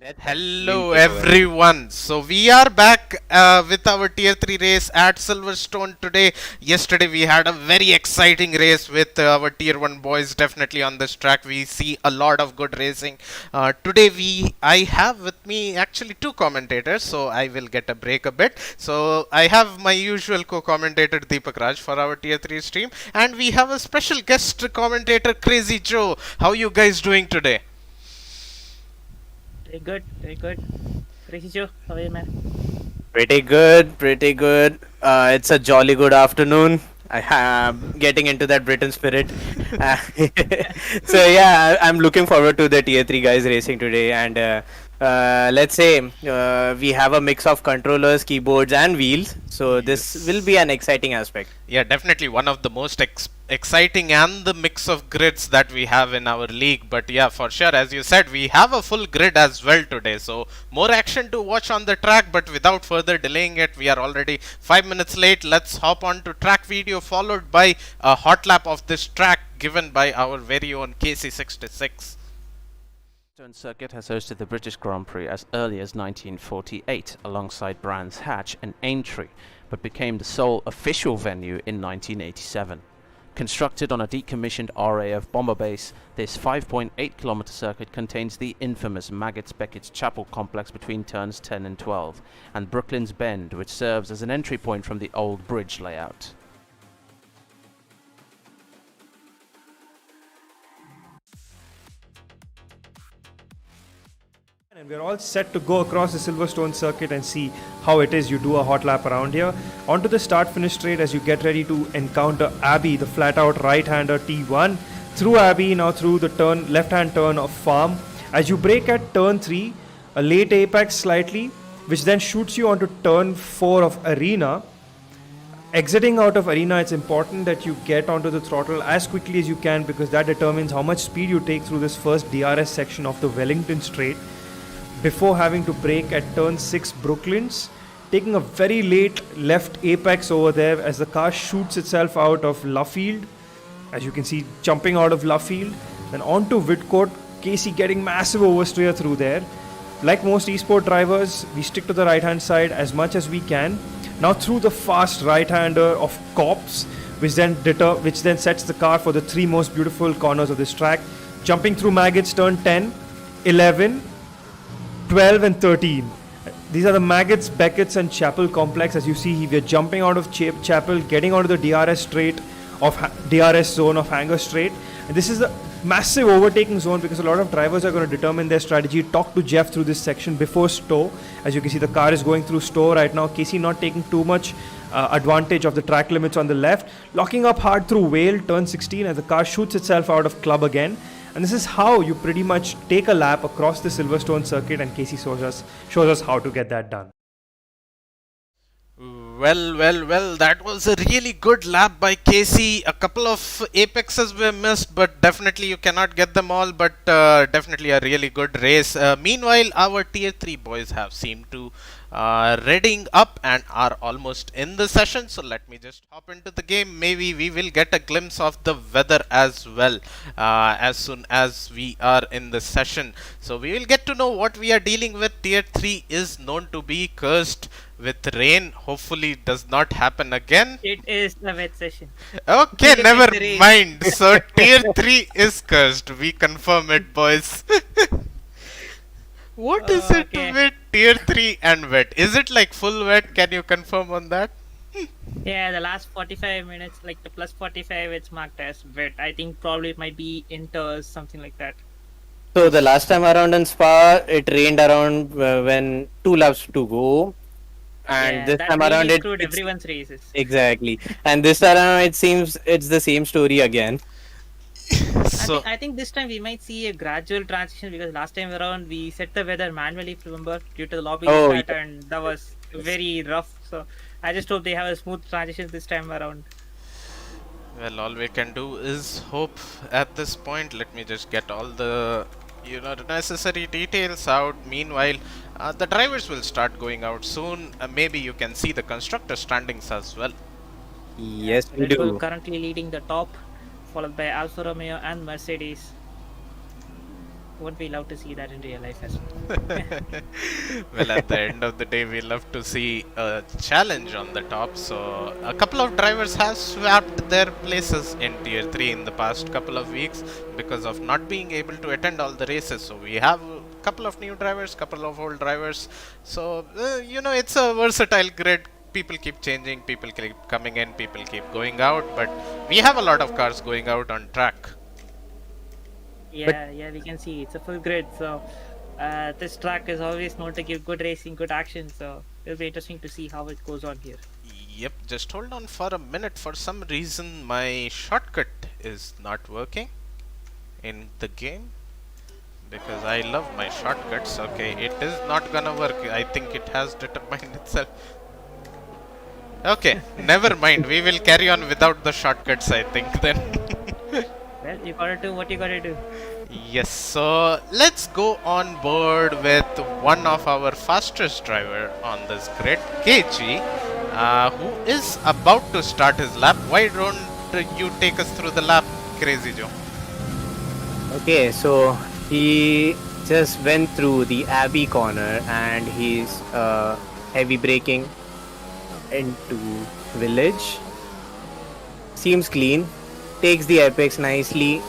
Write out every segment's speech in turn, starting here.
We'll Hello take over. everyone. So we are back with our tier 3 race at Silverstone today. Yesterday we had a very exciting race with our tier 1 boys definitely on this track. We see a lot of good racing. Today I have with me actually two commentators, so I will get a break a bit. So I have my usual co-commentator Deepak Raj for our tier 3 stream, and we have a special guest commentator Crazy Joe. How you guys doing today? Very good, very good. Crazy Joe, how are you, man? Pretty good, pretty good. It's a jolly good afternoon. I am getting into that Britain spirit. Uh, so yeah, I'm looking forward to the tier 3 guys racing today, and let's say we have a mix of controllers, keyboards, and wheels. So this will be Yes. an exciting aspect. Yeah, definitely one of the most exciting and the mix of grids that we have in our league. But yeah, for sure, as you said, we have a full grid as well today. So more action to watch on the track. But without further delaying it, we are already 5 minutes late. Let's hop on to track video followed by a hot lap of this track given by our very own KC66. Silverstone Circuit has hosted the British Grand Prix as early as 1948 alongside Brands Hatch and Aintree, but became the sole official venue in 1987. Constructed on a decommissioned RAF bomber base, this 5.8 km circuit contains the infamous Maggots-Beckett's Chapel complex between turns 10 and 12, and Brooklyn's Bend, which serves as an entry point from the old bridge layout. And we're all set to go across the Silverstone circuit and see how it is you do a hot lap around here. Onto the start-finish straight as you get ready to encounter Abbey, the flat-out right-hander T1. Through Abbey, now through the turn, left-hand turn of Farm. As you brake at turn 3, a late apex slightly, which then shoots you onto turn 4 of Arena. Exiting out of Arena, it's important that you get onto the throttle as quickly as you can because that determines how much speed you take through this first DRS section of the Wellington Straight before having to brake at turn 6 Brooklands, taking a very late left apex over there as the car shoots itself out of Luffield, as you can see jumping out of Luffield, then onto Whitcourt, Casey getting massive oversteer through there. Like most esport drivers, we stick to the right hand side as much as we can. Now through the fast right hander of Cops, which then sets the car for the three most beautiful corners of this track, jumping through Maggots turn 10, 11, 12 and 13. These are the Maggots, Beckett's and Chapel complex. As you see, we are jumping out of Chapel, getting onto the DRS straight of DRS zone of Hanger Straight. And this is a massive overtaking zone because a lot of drivers are going to determine their strategy. Talk to Jeff through this section before Stowe. As you can see, the car is going through Stowe right now. Casey not taking too much advantage of the track limits on the left. Locking up hard through Vale, turn 16 as the car shoots itself out of Club again. And this is how you pretty much take a lap across the Silverstone circuit, and Casey shows us how to get that done. Well, that was a really good lap by Casey. A couple of apexes were missed, but definitely you cannot get them all, but definitely a really good race. Meanwhile, our tier 3 boys have seemed to reading up and are almost in the session. So let me just hop into the game. Maybe we will get a glimpse of the weather as well as soon as we are in the session. So we will get to know what we are dealing with. Tier 3 is known to be cursed with rain. Hopefully it does not happen again. It is a wet session. Okay, Look never at the rain. mind. So tier 3 is cursed. We confirm it, boys. What is it Okay. with tier 3 and wet? Is it like full wet? Can you confirm on that? Yeah, the last 45 minutes, like the plus 45, it's marked as wet. I think probably it might be inters, something like that. So the last time around in Spa, it rained around when 2 laps to go, and Yeah, this that time really around screwed it's everyone's races. exactly. And this time around it seems it's the same story again. So I think this time we might see a gradual transition because last time around we set the weather manually, if you remember, due to the lobby Oh, chat, yeah. and that was very rough. So I just hope they have a smooth transition this time around. well, all we can do is hope at this point. Let me just get all the the necessary details out. Meanwhile, the drivers will start going out soon. Maybe you can see the constructor standings as well. Yes, we Red Bull do. currently leading the top, followed by Alfa Romeo and Mercedes. won't we love to see that in real life as well? Well, at the end of the day, we love to see a challenge on the top. So, a couple of drivers have swapped their places in Tier 3 in the past couple of weeks because of not being able to attend all the races. So, we have a couple of new drivers, couple of old drivers. So, it's a versatile grid. People keep changing, people keep coming in, people keep going out, but we have a lot of cars going out on track. Yeah, we can see it's a full grid. So this track is always known to give good racing, good action. So it'll be interesting to see how it goes on here. Yep, just hold on for a minute. For some reason, my shortcut is not working in the game because I love my shortcuts. Okay, it is not gonna work. I think it has determined itself. Okay, never mind. We will carry on without the shortcuts, I think then. Well, you gotta do what you gotta do. Yes, so let's go on board with one of our fastest driver on this grid, KG, who is about to start his lap. Why don't you take us through the lap, Crazy Joe? Okay, so he just went through the Abbey corner and he's heavy braking into village. Seems clean. Takes the apex nicely.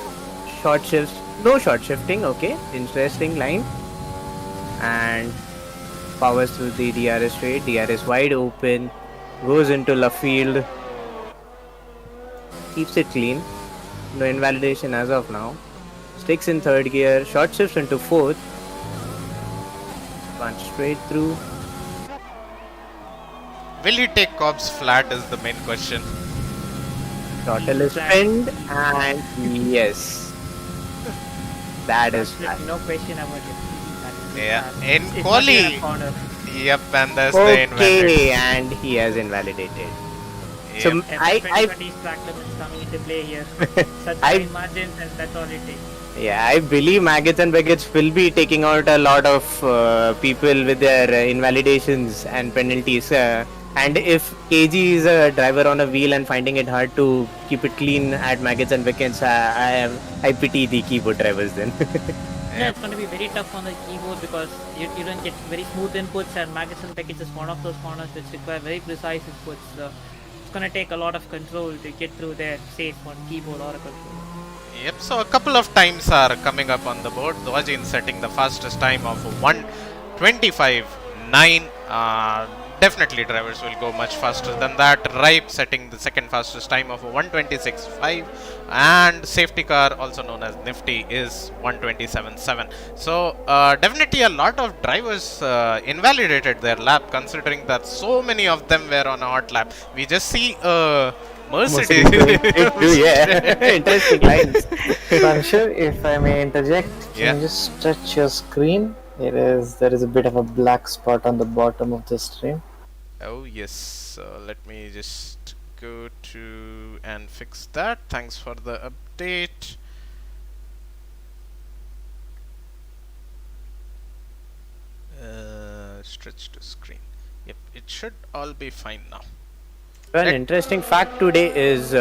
Short shifts. No short shifting. Okay, interesting line. And powers through the DRS straight. DRS wide open. Goes into left field. Keeps it clean. No invalidation as of now. Sticks in third gear. Short shifts into fourth. Punch straight through. Will he take Cobb's flat is the main question. Throttle is pinned and yes. That is flat. No question about it. That is Yeah, fast. in It's not quali. in a corner. Yep, and that's the invalid. Okay, and he has invalidated. Yep. So Every I 2020's track limits coming into play here. Such I- fine margins, and that's all it takes. yeah, I believe maggots and baggets will be taking out a lot of people with their invalidations and penalties. And if KG is a driver on a wheel and finding it hard to keep it clean at maggots and baggets, I pity the keyboard drivers then. Yeah, it's going to be very tough on the keyboard because you don't get very smooth inputs, and maggots and packets is one of those corners which require very precise inputs. So it's going to take a lot of control to get through there safe on keyboard or a controller. Yep, so a couple of times are coming up on the board. Dwajin setting the fastest time of 1:25.9. Definitely drivers will go much faster than that. Ripe setting the second fastest time of 1:26.5, and safety car, also known as Nifty, is 1:27.7. So definitely a lot of drivers invalidated their lap, considering that so many of them were on a hot lap. We just see Mercedes. Yeah, interesting lines. Pancho, if I may interject, Yeah. can you just stretch your screen? There is a bit of a black spot on the bottom of the stream. Oh yes, let me just go to and fix that. Thanks for the update. Stretch to screen. Yep, it should all be fine now. An interesting fact today is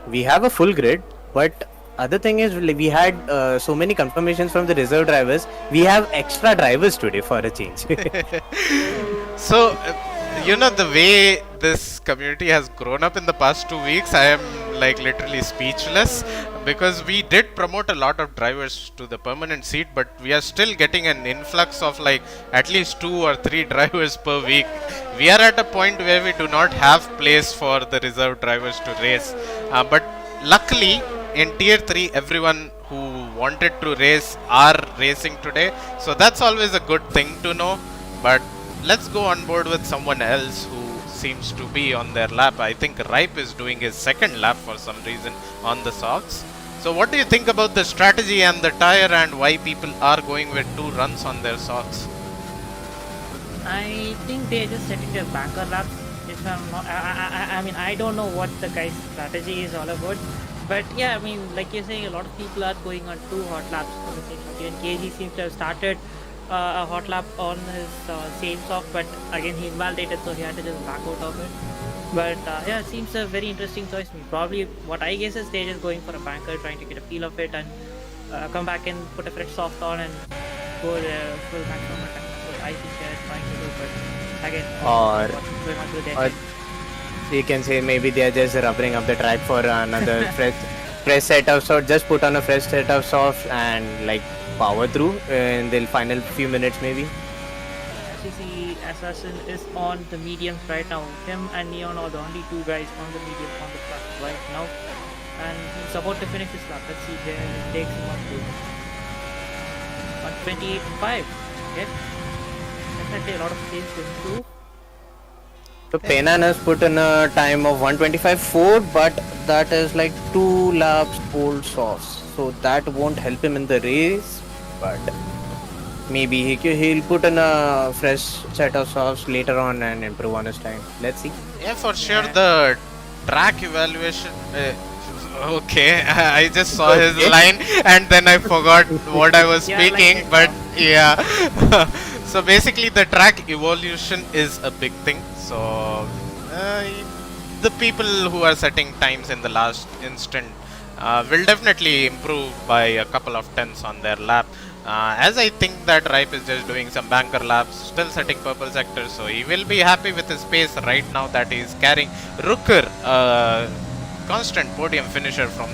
we have a full grid, but other thing is we had so many confirmations from the reserve drivers. We have extra drivers today for a change. So, the way this community has grown up in the past 2 weeks, I am like literally speechless, because we did promote a lot of drivers to the permanent seat, but we are still getting an influx of like at least 2 or 3 drivers per week. We are at a point where we do not have place for the reserve drivers to race, but luckily in Tier 3 everyone who wanted to race are racing today, so that's always a good thing to know. But let's go on board with someone else who seems to be on their lap. I think Ripe is doing his second lap for some reason on the softs. So what do you think about the strategy and the tire, and why people are going with 2 runs on their softs? I think they're just setting their banker laps. If I'm not, I mean, I don't know what the guy's strategy is all about. But yeah, I mean, like you're saying, a lot of people are going on 2 hot laps on the same shot. Even KG seems to have started a hot lap on his same soft, but again he invalidated, so he had to just back out of it. But yeah, it seems a very interesting choice to me. Probably what I guess is they're just going for a banker, trying to get a feel of it, and come back and put a fresh soft on and go the full maximum attack. That's what I think they're trying to do. But again, Or- what's going on with their or team. you can say maybe they're just rubbering up the track for another fresh set of soft. Just put on a fresh set of soft and like power through in the final few minutes maybe. As you see, Assassin is on the mediums right now. Him and Neon are the only two guys on the medium on the track right now. And he's about to finish his lap. Let's see where it takes him up to. 128.5. Yes. Definitely a lot of space to improve. So Penan has put in a time of 125.4, but that is like 2 laps old softs. So that won't help him in the race, but maybe he'll put in a fresh set of softs later on and improve on his time. Let's see. Yeah, for sure. The track evaluation. Okay, I just saw his Okay. line and then I forgot what I was Yeah, like speaking. it But now. yeah, so basically the track evolution is a big thing. So the people who are setting times in the last instant will definitely improve by a couple of tenths on their lap. As I think that Ripe is just doing some banker laps, still setting purple sector, so he will be happy with his pace right now that he is carrying. Rooker, constant podium finisher from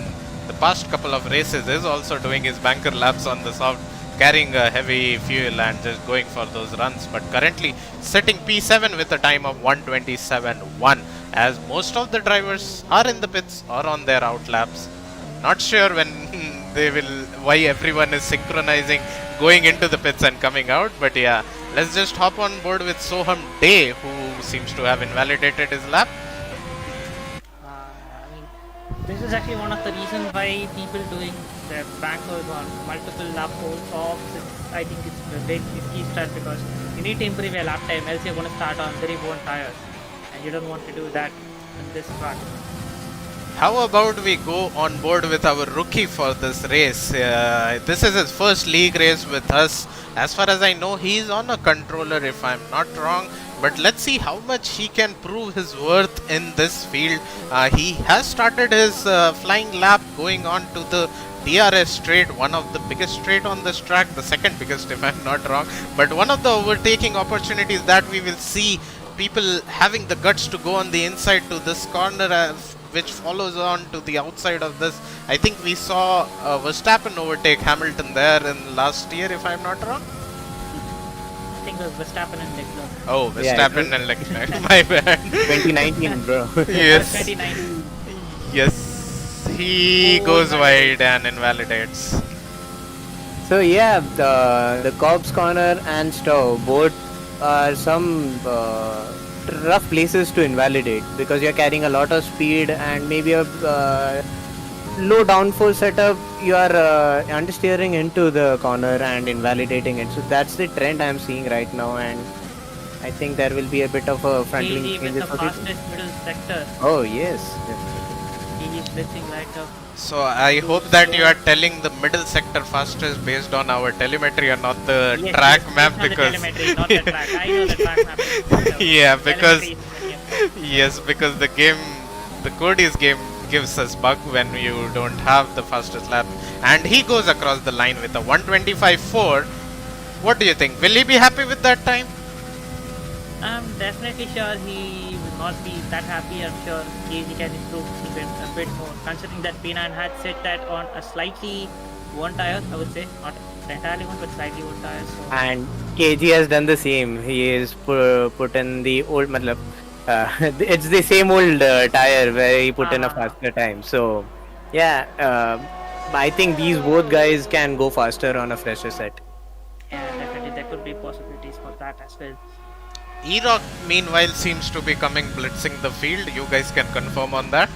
the past couple of races, is also doing his banker laps on the soft, carrying a heavy fuel and just going for those runs, but currently setting P7 with a time of 127.1, as most of the drivers are in the pits or on their out laps. Not sure when they will, why everyone is synchronizing going into the pits and coming out, but yeah, let's just hop on board with Soham Day, who seems to have invalidated his lap. I mean, this is actually one of the reasons why people doing their bankers on multiple lap holes off. I think it's a big risky strat because you need to improve your lap time, else you're going to start on very worn tires, and you don't want to do that in this track. How about we go on board with our rookie for this race? This is his first league race with us. As far as I know, he is on a controller if I'm not wrong. But let's see how much he can prove his worth in this field. He has started his flying lap going on to the DRS straight, one of the biggest straight on this track, the second biggest if I'm not wrong. But one of the overtaking opportunities that we will see, people having the guts to go on the inside to this corner, which follows on to the outside of this. I think we saw Verstappen overtake Hamilton there in last year, if I'm not wrong. I think it was Verstappen and Leclerc. Oh, Yeah, Verstappen and Leclerc. My bad. 2019, bro. Yes. 29. Yes. He goes wide and invalidates. So yeah, the Cobb's Corner and Stowe both are some rough places to invalidate because you're carrying a lot of speed and maybe a low downforce setup. You are understeering into the corner and invalidating it. So that's the trend I'm seeing right now, and I think there will be a bit of a frontline KG with changes the for people. fastest middle sector. Oh yes. KG is blitzing right up. So I hope that you are telling the middle sector fastest based on our telemetry and not the Yes, track yes, map, based on the because telemetry, not the track. I know the track map. Yeah, because Telemetry is in the game. yes, because the game, the Cody's game gives us bug when you don't have the fastest lap, and he goes across the line with a 125.4. What do you think? Will he be happy with that time? I'm definitely sure he will not be that happy. I'm sure KG can improve even a bit more. Considering that P9 had set that on a slightly worn tire, I would say. Not entirely worn, but slightly worn tire. So And KG has done the same. He is put in the old, matlab, it's the same old tire where he put in a faster time. So, yeah, I think these both guys can go faster on a fresher set. yeah, definitely there could be possibilities for that as well. E-Rock meanwhile seems to be coming blitzing the field. You guys can confirm on that.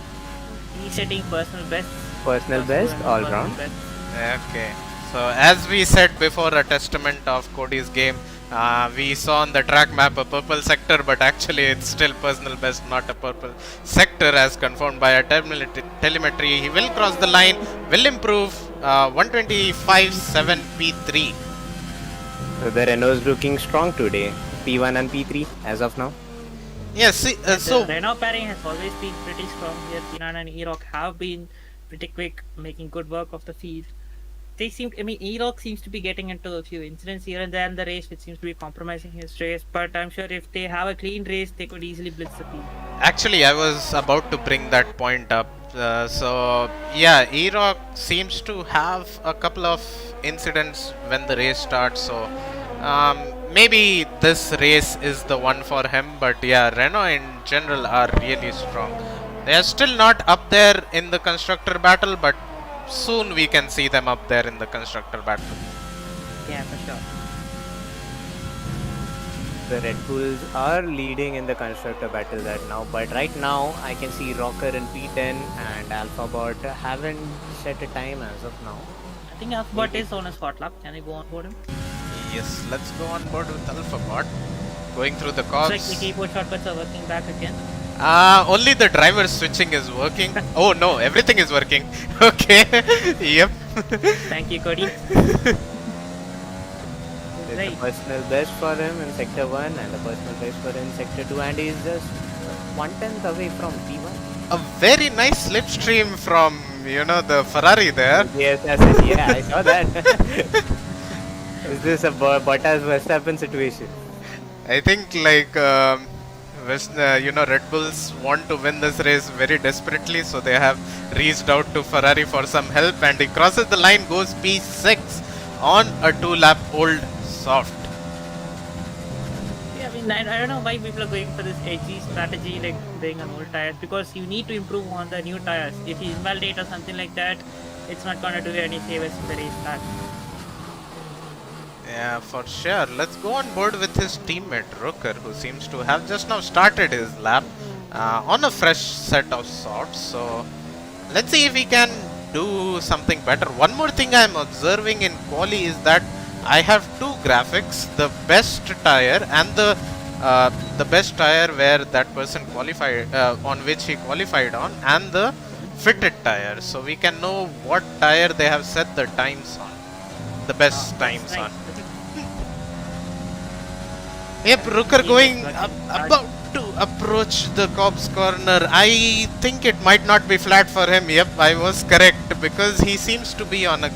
He's setting personal best. Personal best, all round. Okay. So as we said before, a testament of Cody's game. We saw on the track map a purple sector, but actually it's still personal best, not a purple sector, as confirmed by our telemetry. He will cross the line, will improve 125.7 P3. So the Renault's looking strong today. P1 and P3 as of now. Yes, see, so The Renault pairing has always been pretty strong here. P9 and E-Rock have been pretty quick, making good work of the field. they seem. I mean, E-Rock seems to be getting into a few incidents here and there in the race, which seems to be compromising his race. But I'm sure if they have a clean race, they could easily blitz the field. Actually, I was about to bring that point up. So yeah, E-Rock seems to have a couple of incidents when the race starts. So maybe this race is the one for him. But yeah, Renault in general are really strong. They are still not up there in the constructor battle, but soon we can see them up there in the constructor battle. Yeah, for sure. The Red Bulls are leading in the constructor battle right now, but right now I can see Rocker in P10 and Alphabot haven't set a time as of now. I think Alphabot is on his hot lap. Can I go on board him? Yes, let's go on board with Alphabot. Going through the Looks like the cops. keyboard shortcuts are working back again. Only the driver switching is working. Oh no, everything is working. Okay. Yep. Thank you, Cody. It's Right. a personal best for him in Sector 1 and a personal best for him in Sector 2, and he's just 1/10 away from P1. A very nice slipstream from, the Ferrari there. Yes, yeah, I saw that. Is this a Bottas Verstappen situation? I think Red Bulls want to win this race very desperately, so they have reached out to Ferrari for some help, and he crosses the line, goes P6 on a 2-lap old soft. Yeah, I mean, I don't know why people are going for this edgy strategy, like going on old tires, because you need to improve on the new tires. If you invalidate or something like that, it's not gonna do you any favors in the race start. Yeah, for sure. Let's go on board with his teammate Rooker, who seems to have just now started his lap on a fresh set of softs. So let's see if he can do something better. One more thing I'm observing in quali is that I have two graphics: the best tire and the best tire where that person qualified on which he qualified on, and the fitted tire, so we can know what tire they have set the times on, the best times Right. on. Yep, Rooker going about to approach the Cobb's corner. I think it might not be flat for him. Yep, I was correct, because he seems to be on a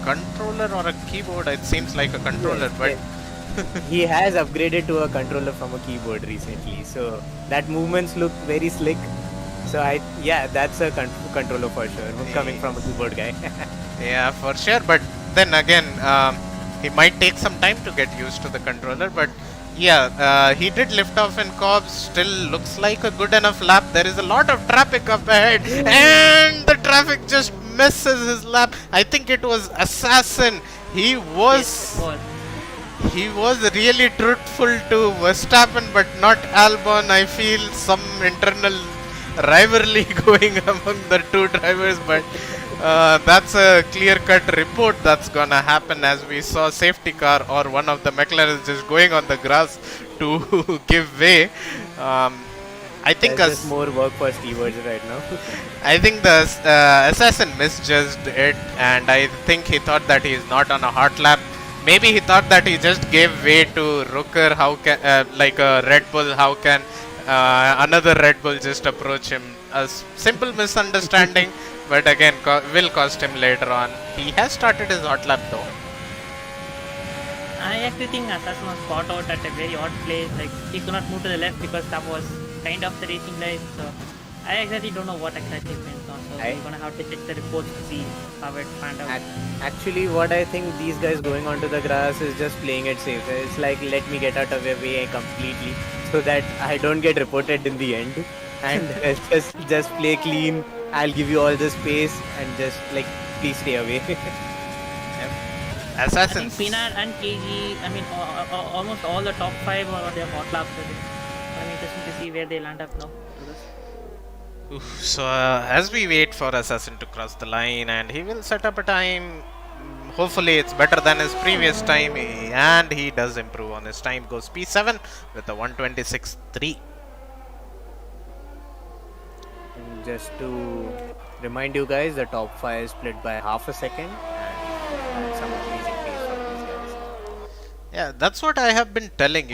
controller or a keyboard. It seems like a controller, Yes, but yes. He has upgraded to a controller from a keyboard recently, so that movements look very slick. So that's a controller for sure, coming from a keyboard guy. yeah, for sure. But then again, he might take some time to get used to the controller. But yeah, he did lift off in Cobbs. Still looks like a good enough lap. There is a lot of traffic up ahead, and the traffic just misses his lap. I think it was Assassin. He was really truthful to Verstappen, but not Albon. I feel some internal rivalry going among the two drivers, but that's a clear-cut report that's gonna happen, as we saw safety car or one of the McLaren just going on the grass to give way. I think There's just more work for stewards right now. I think the assassin misjudged it, and I think he thought that he is not on a hot lap. Maybe he thought that he just gave way to Rooker. How can like a Red Bull? How can another Red Bull just approach him? A simple misunderstanding, but again will cost him later on. He has started his hot lap though. I actually think Assassin was caught out at a very odd place. Like, he could not move to the left because that was kind of the racing line. So I exactly don't know what exactly went on. So we're gonna have to check the reports to see how it panned out. Actually, what I think these guys going onto the grass is just playing it safe. It's like, let me get out of your way completely so that I don't get reported in the end. And just play clean. I'll give you all the space and just like please stay away. I think Assassins. Peanut and KG, I mean, almost all the top 5 are their hot laps. I'm interested to see where they land up now. So as we wait for Assassin to cross the line, and he will set up a time. Hopefully it's better than his previous time, and he does improve on his time. Goes P7 with a 126.3. Just to remind you guys, the top 5 is split by half a second, and some amazing pace from these guys. Yeah, that's what I have been telling,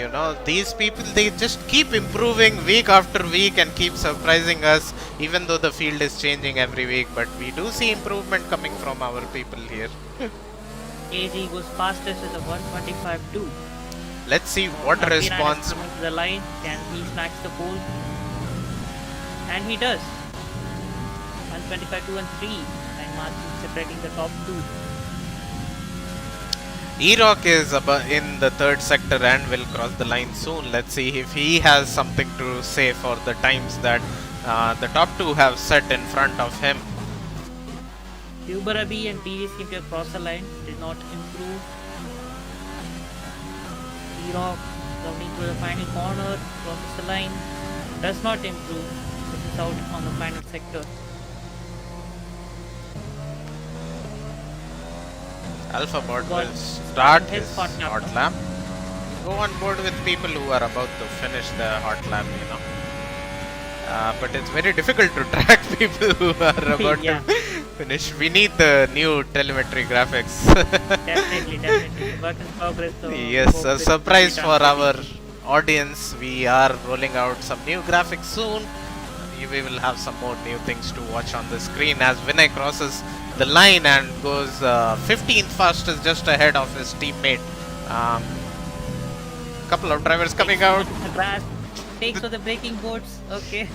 these people, they just keep improving week after week and keep surprising us, even though the field is changing every week. But we do see improvement coming from our people here. KG goes fastest with a 125.2. Let's see what P9 is response. coming to the line. Can he snacks the pole? And he does. 125.2 and 3. And margin separating the top two. E-Rock is in the third sector and will cross the line soon. Let's see if he has something to say for the times that the top two have set in front of him. Kubarabi and TG seem to have crossed the line. Did not improve. E-Rock rounding through the final corner. Crosses the line. Does not improve. This is out on the final sector. Alpha Bot Got will start his his hot lap, hot no? lap. Go on board with people who are about to finish the hot lap, you know. But it's very difficult to track people who are about Yeah. to finish. We need the new telemetry graphics. Definitely. Work in progress. So Yes, hope a it surprise will be for done our pretty audience. We are rolling out some new graphics soon. We will have some more new things to watch on the screen as Vinay crosses the line and goes 15th fastest, just ahead of his teammate. Couple of drivers coming out. Grass takes for the braking boards. Okay.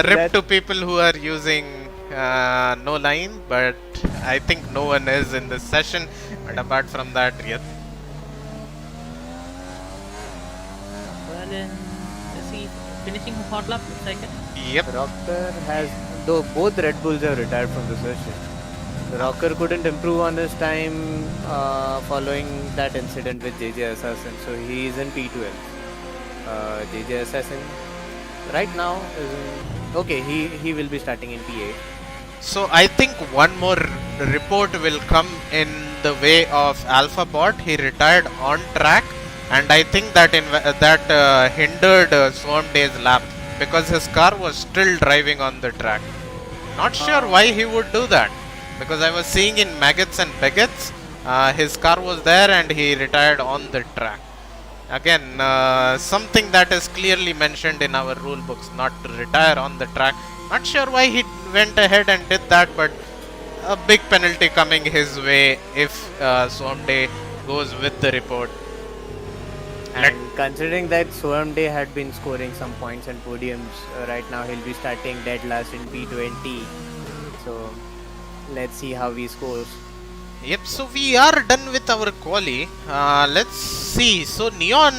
Rip to people who are using no line, but I think no one is in this session. But apart from that, yes. Berlin, is he finishing a hot lap? Second. Yep. Rocker has, though both Red Bulls have retired from the session. Rocker couldn't improve on his time following that incident with JJ Assassin, so he is in P12. JJ Assassin right now is in, okay. He will be starting in P8. So I think one more report will come in the way of Alpha Bot. He retired on track, and I think that hindered Swarm Day's lap because his car was still driving on the track. Not sure why he would do that, because I was seeing in Maggots and Beggets, his car was there and he retired on the track. Again, something that is clearly mentioned in our rule books, not to retire on the track. Not sure why he went ahead and did that, but a big penalty coming his way if Swarm Day goes with the report. And considering that Swarm Day had been scoring some points and podiums, right now he'll be starting dead last in P20. So let's see how he scores. Yep, so we are done with our quali. Let's see. So Neon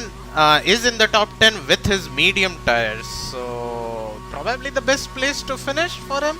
is in the top 10 with his medium tires. So probably the best place to finish for him.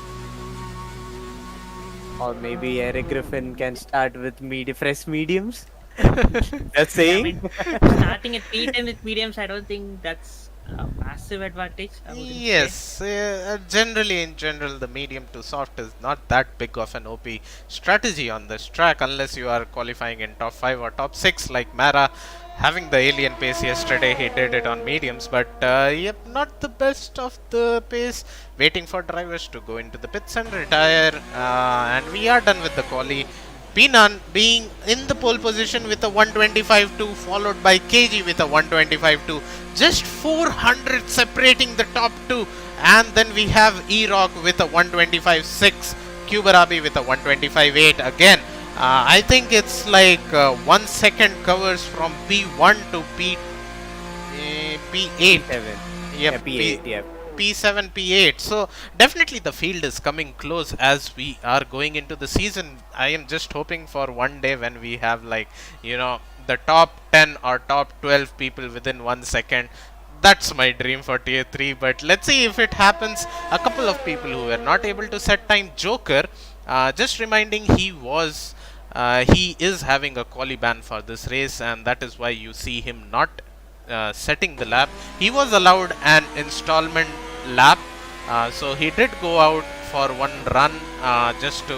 Or maybe Eric Griffin can start with fresh mediums. That's I saying. mean, starting at P10 with mediums, I don't think that's a massive advantage. I wouldn't say. Yes, in general, the medium to soft is not that big of an OP strategy on this track unless you are qualifying in top 5 or top 6 like Mara. Having the alien pace yesterday, he did it on mediums, but yep, not the best of the pace. Waiting for drivers to go into the pits and retire, and we are done with the quali. Pinan being in the pole position with a 125.2, followed by KG with a 125.2. Just 400 separating the top two. And then we have E-Rock with a 125.6, Kubarabi with a 125.8. Again, I think it's like 1 second covers from P1 to P8. 7. Yep, Yeah, P8. Yeah. P7, P8. So definitely the field is coming close as we are going into the season. I am just hoping for one day when we have, like, you know, the top 10 or top 12 people within 1 second. That's my dream for tier 3, but let's see if it happens. A couple of people who were not able to set time. Joker, just reminding, he is having a quali ban for this race, and that is why you see him not setting the lap. He was allowed an installment lap, so he did go out for one run just to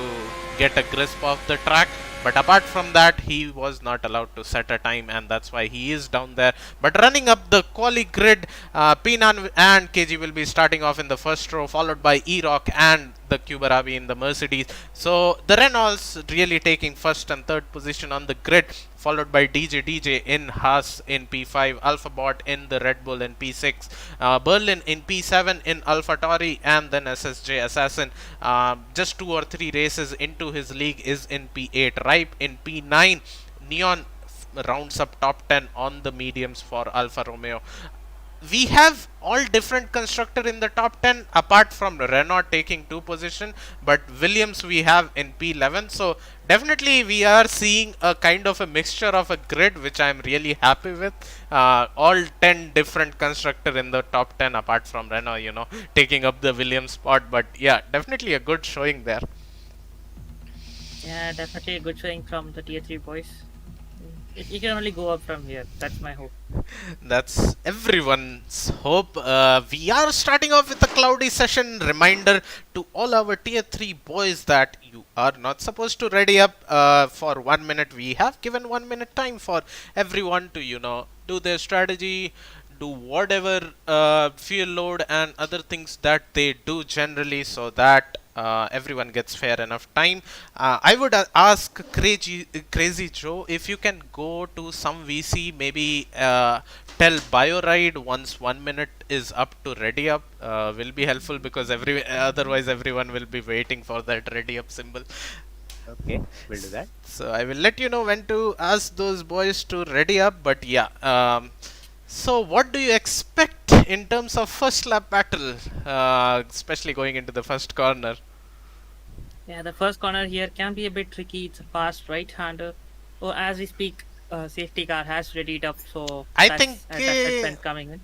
get a grasp of the track, but apart from that he was not allowed to set a time, and that's why he is down there. But running up the quali grid, Pinan and KG will be starting off in the first row, followed by E-Rock and the Kubarabi in the Mercedes. So the Renaults really taking first and third position on the grid, followed by DJ in Haas in P5, Alpha Bot in the Red Bull in P6, Berlin in P7 in AlphaTauri, and then SSJ Assassin just 2 or 3 races into his league is in P8. stripe in P9. Neon rounds up top 10 on the mediums for Alfa Romeo. We have all different constructor in the top 10 apart from Renault taking 2 position, but Williams we have in P11. So definitely we are seeing a kind of a mixture of a grid which I am really happy with. All 10 different constructor in the top 10 apart from Renault, taking up the Williams spot. But yeah, definitely a good showing there. Yeah, definitely a good showing from the tier 3 boys. It can only go up from here. That's my hope. That's everyone's hope. We are starting off with a cloudy session. Reminder to all our tier 3 boys that you are not supposed to ready up for 1 minute. We have given 1 minute time for everyone to, do their strategy, do whatever fuel load and other things that they do generally, so that everyone gets fair enough time. I would ask Crazy Joe if you can go to some VC, maybe tell BioRide once 1 minute is up to ready up. Will be helpful because otherwise everyone will be waiting for that ready up symbol. Okay, we'll do that. So I will let you know when to ask those boys to ready up. But yeah, so what do you expect in terms of first lap battle, especially going into the first corner? Yeah, the first corner here can be a bit tricky. It's a fast right-hander. Oh, as we speak, safety car has readied up, so I that's, think that's when coming in.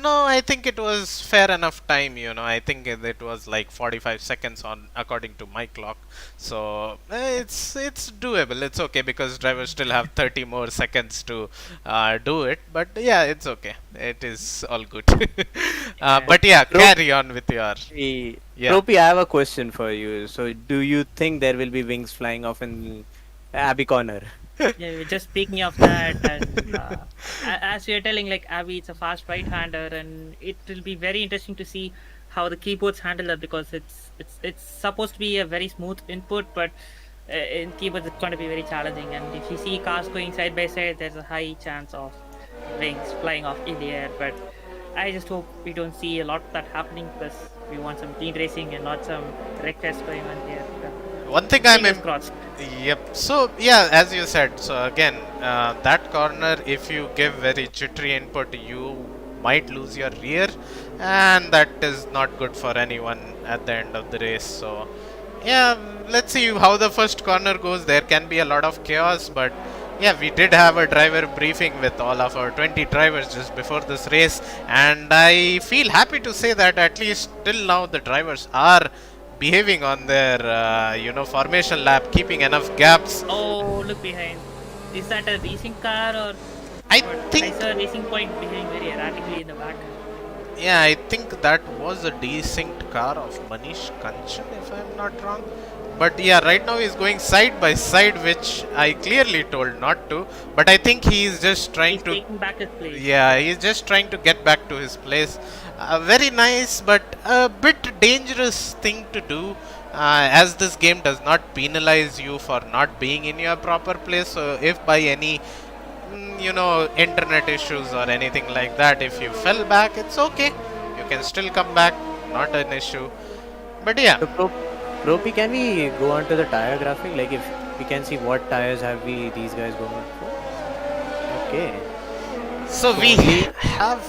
no, I think it was fair enough time. I think it was like 45 seconds on according to my clock. So it's doable. It's okay because drivers still have 30 more seconds to do it. But yeah, it's okay. It is all good. But yeah, carry on with your. Yeah. Ropey, I have a question for you. So, do you think there will be wings flying off in Abbey Corner? Yeah, we're just speaking of that, and as we are telling, like Abby, it's a fast right-hander, and it will be very interesting to see how the keyboards handle it because it's supposed to be a very smooth input, but in keyboards it's going to be very challenging. And if you see cars going side by side, there's a high chance of wings flying off in the air. But I just hope we don't see a lot of that happening because we want some clean racing and not some wreck fest going on here. One thing Yep. So yeah, as you said. So again, that corner, if you give very jittery input, you might lose your rear, and that is not good for anyone at the end of the race. So yeah, let's see how the first corner goes. There can be a lot of chaos, but yeah, we did have a driver briefing with all of our 20 drivers just before this race, and I feel happy to say that at least till now the drivers are behaving on their formation lap, keeping enough gaps. Oh, look behind. Is that a racing car or? I think. I saw a racing point behaving very erratically in the back. Yeah, I think that was a desynced car of Manish Kanchan, if I'm not wrong. But yeah, right now he's going side by side, which I clearly told not to. But I think he's just trying to taking back his place. Yeah, he's just trying to get back to his place. Very nice, but a bit dangerous thing to do, as this game does not penalize you for not being in your proper place. So if by any internet issues or anything like that, if you fell back, it's okay. You can still come back, not an issue. But yeah. So Ropey, can we go on to the tire graphic? Like if we can see what tires have these guys going for? Okay. So we have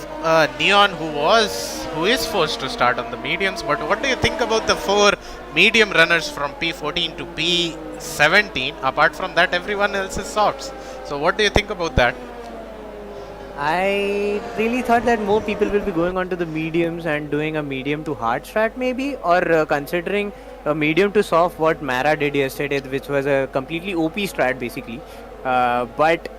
Neon who is forced to start on the mediums, but what do you think about the 4 medium runners from P14 to P17? Apart from that, everyone else is softs. So what do you think about that? I really thought that more people will be going on to the mediums and doing a medium to hard strat maybe, or considering a medium to soft what Mara did yesterday, which was a completely OP strat basically. But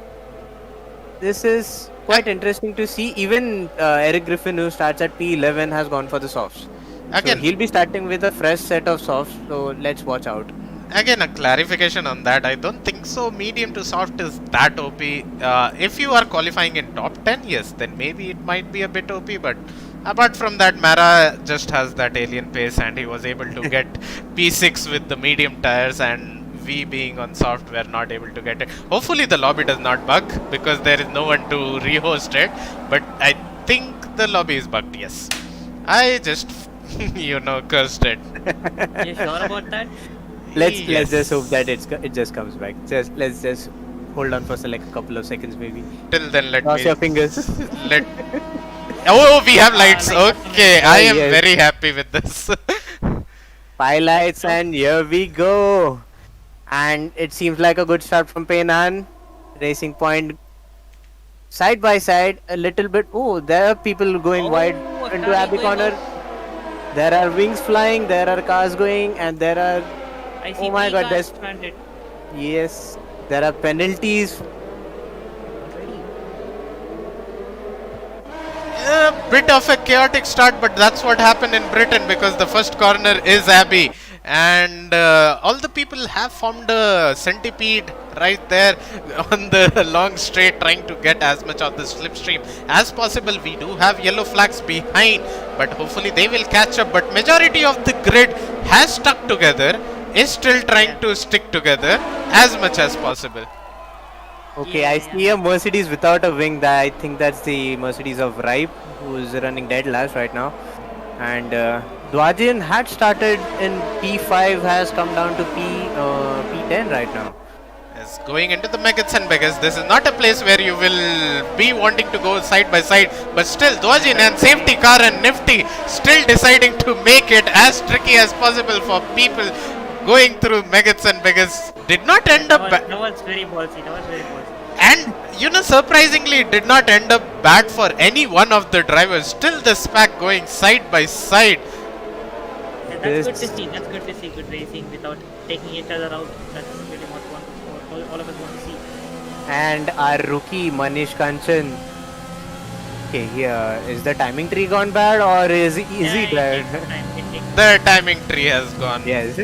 this is quite interesting to see. Even Eric Griffin, who starts at P11, has gone for the softs. Again, so he'll be starting with a fresh set of softs, so let's watch out. Again, a clarification on that. I don't think so medium to soft is that OP. If you are qualifying in top 10, yes, then maybe it might be a bit OP, but apart from that, Mara just has that alien pace and he was able to get P6 with the medium tires, and we being on soft were not able to get it. Hopefully the lobby does not bug because there is no one to rehost it, but I think the lobby is bugged, yes. I just, cursed it. You sure about that? Let's just hope Yes. that it just comes back. Let's just hold on for like a couple of seconds, maybe. Till then, let Cross me your fingers. let. Oh, we have lights. Lights are coming. Okay, I am Yes. very happy with this. 5 lights, and here we go. And it seems like a good start from Paynan. Racing Point side by side a little bit. Oh, there are people going wide Oh, into Atari Abbey going corner. off. There are wings flying. There are cars going, and there are. I see Oh my 3 God! cars There's stranded. yes. There are penalties. Already. Bit of a chaotic start, but that's what happened in Britain because the first corner is Abbey, and all the people have formed a centipede right there on the long straight, trying to get as much of the slipstream as possible. We do have yellow flags behind, but hopefully they will catch up. But majority of the grid has stuck together, is still trying to stick together as much as possible. Okay, Yeah, I yeah. see a Mercedes without a wing. That I think that's the Mercedes of Ripe, who's running dead last right now. And Dwajin had started in P5, has come down to P10 right now. Is going into the Megas and Beggars. This is not a place where you will be wanting to go side by side, but still Dwajin and safety car and Nifty still deciding to make it as tricky as possible for people going through Megas and Beggars. Did not end up That was very ballsy. That was very ballsy. and surprisingly it did not end up bad for any one of the drivers. Still the SPAC going side by side. Yeah, that's good to This- see. That's good to see. Good racing without taking each other out. That's really what all of us want to see. And our rookie Manish Kanchan. Okay, here is the timing tree gone bad, or is he Yeah, it dead? takes time. It takes The timing tree has gone. Yes.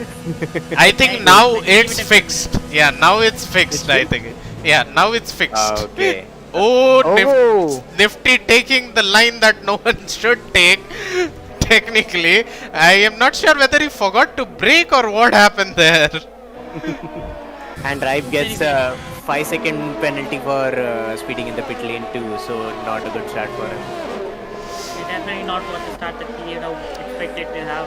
I think Yeah, now give it's it a fixed. Yeah, now it's fixed, I think. Yeah, now it's fixed. Okay. Oh, Oh. Nifty taking the line that no one should take. Technically, I am not sure whether he forgot to brake or what happened there. And Ripe gets a 5-second penalty for speeding in the pit lane too, so not a good start for him. It's definitely not what the start that we expected to have.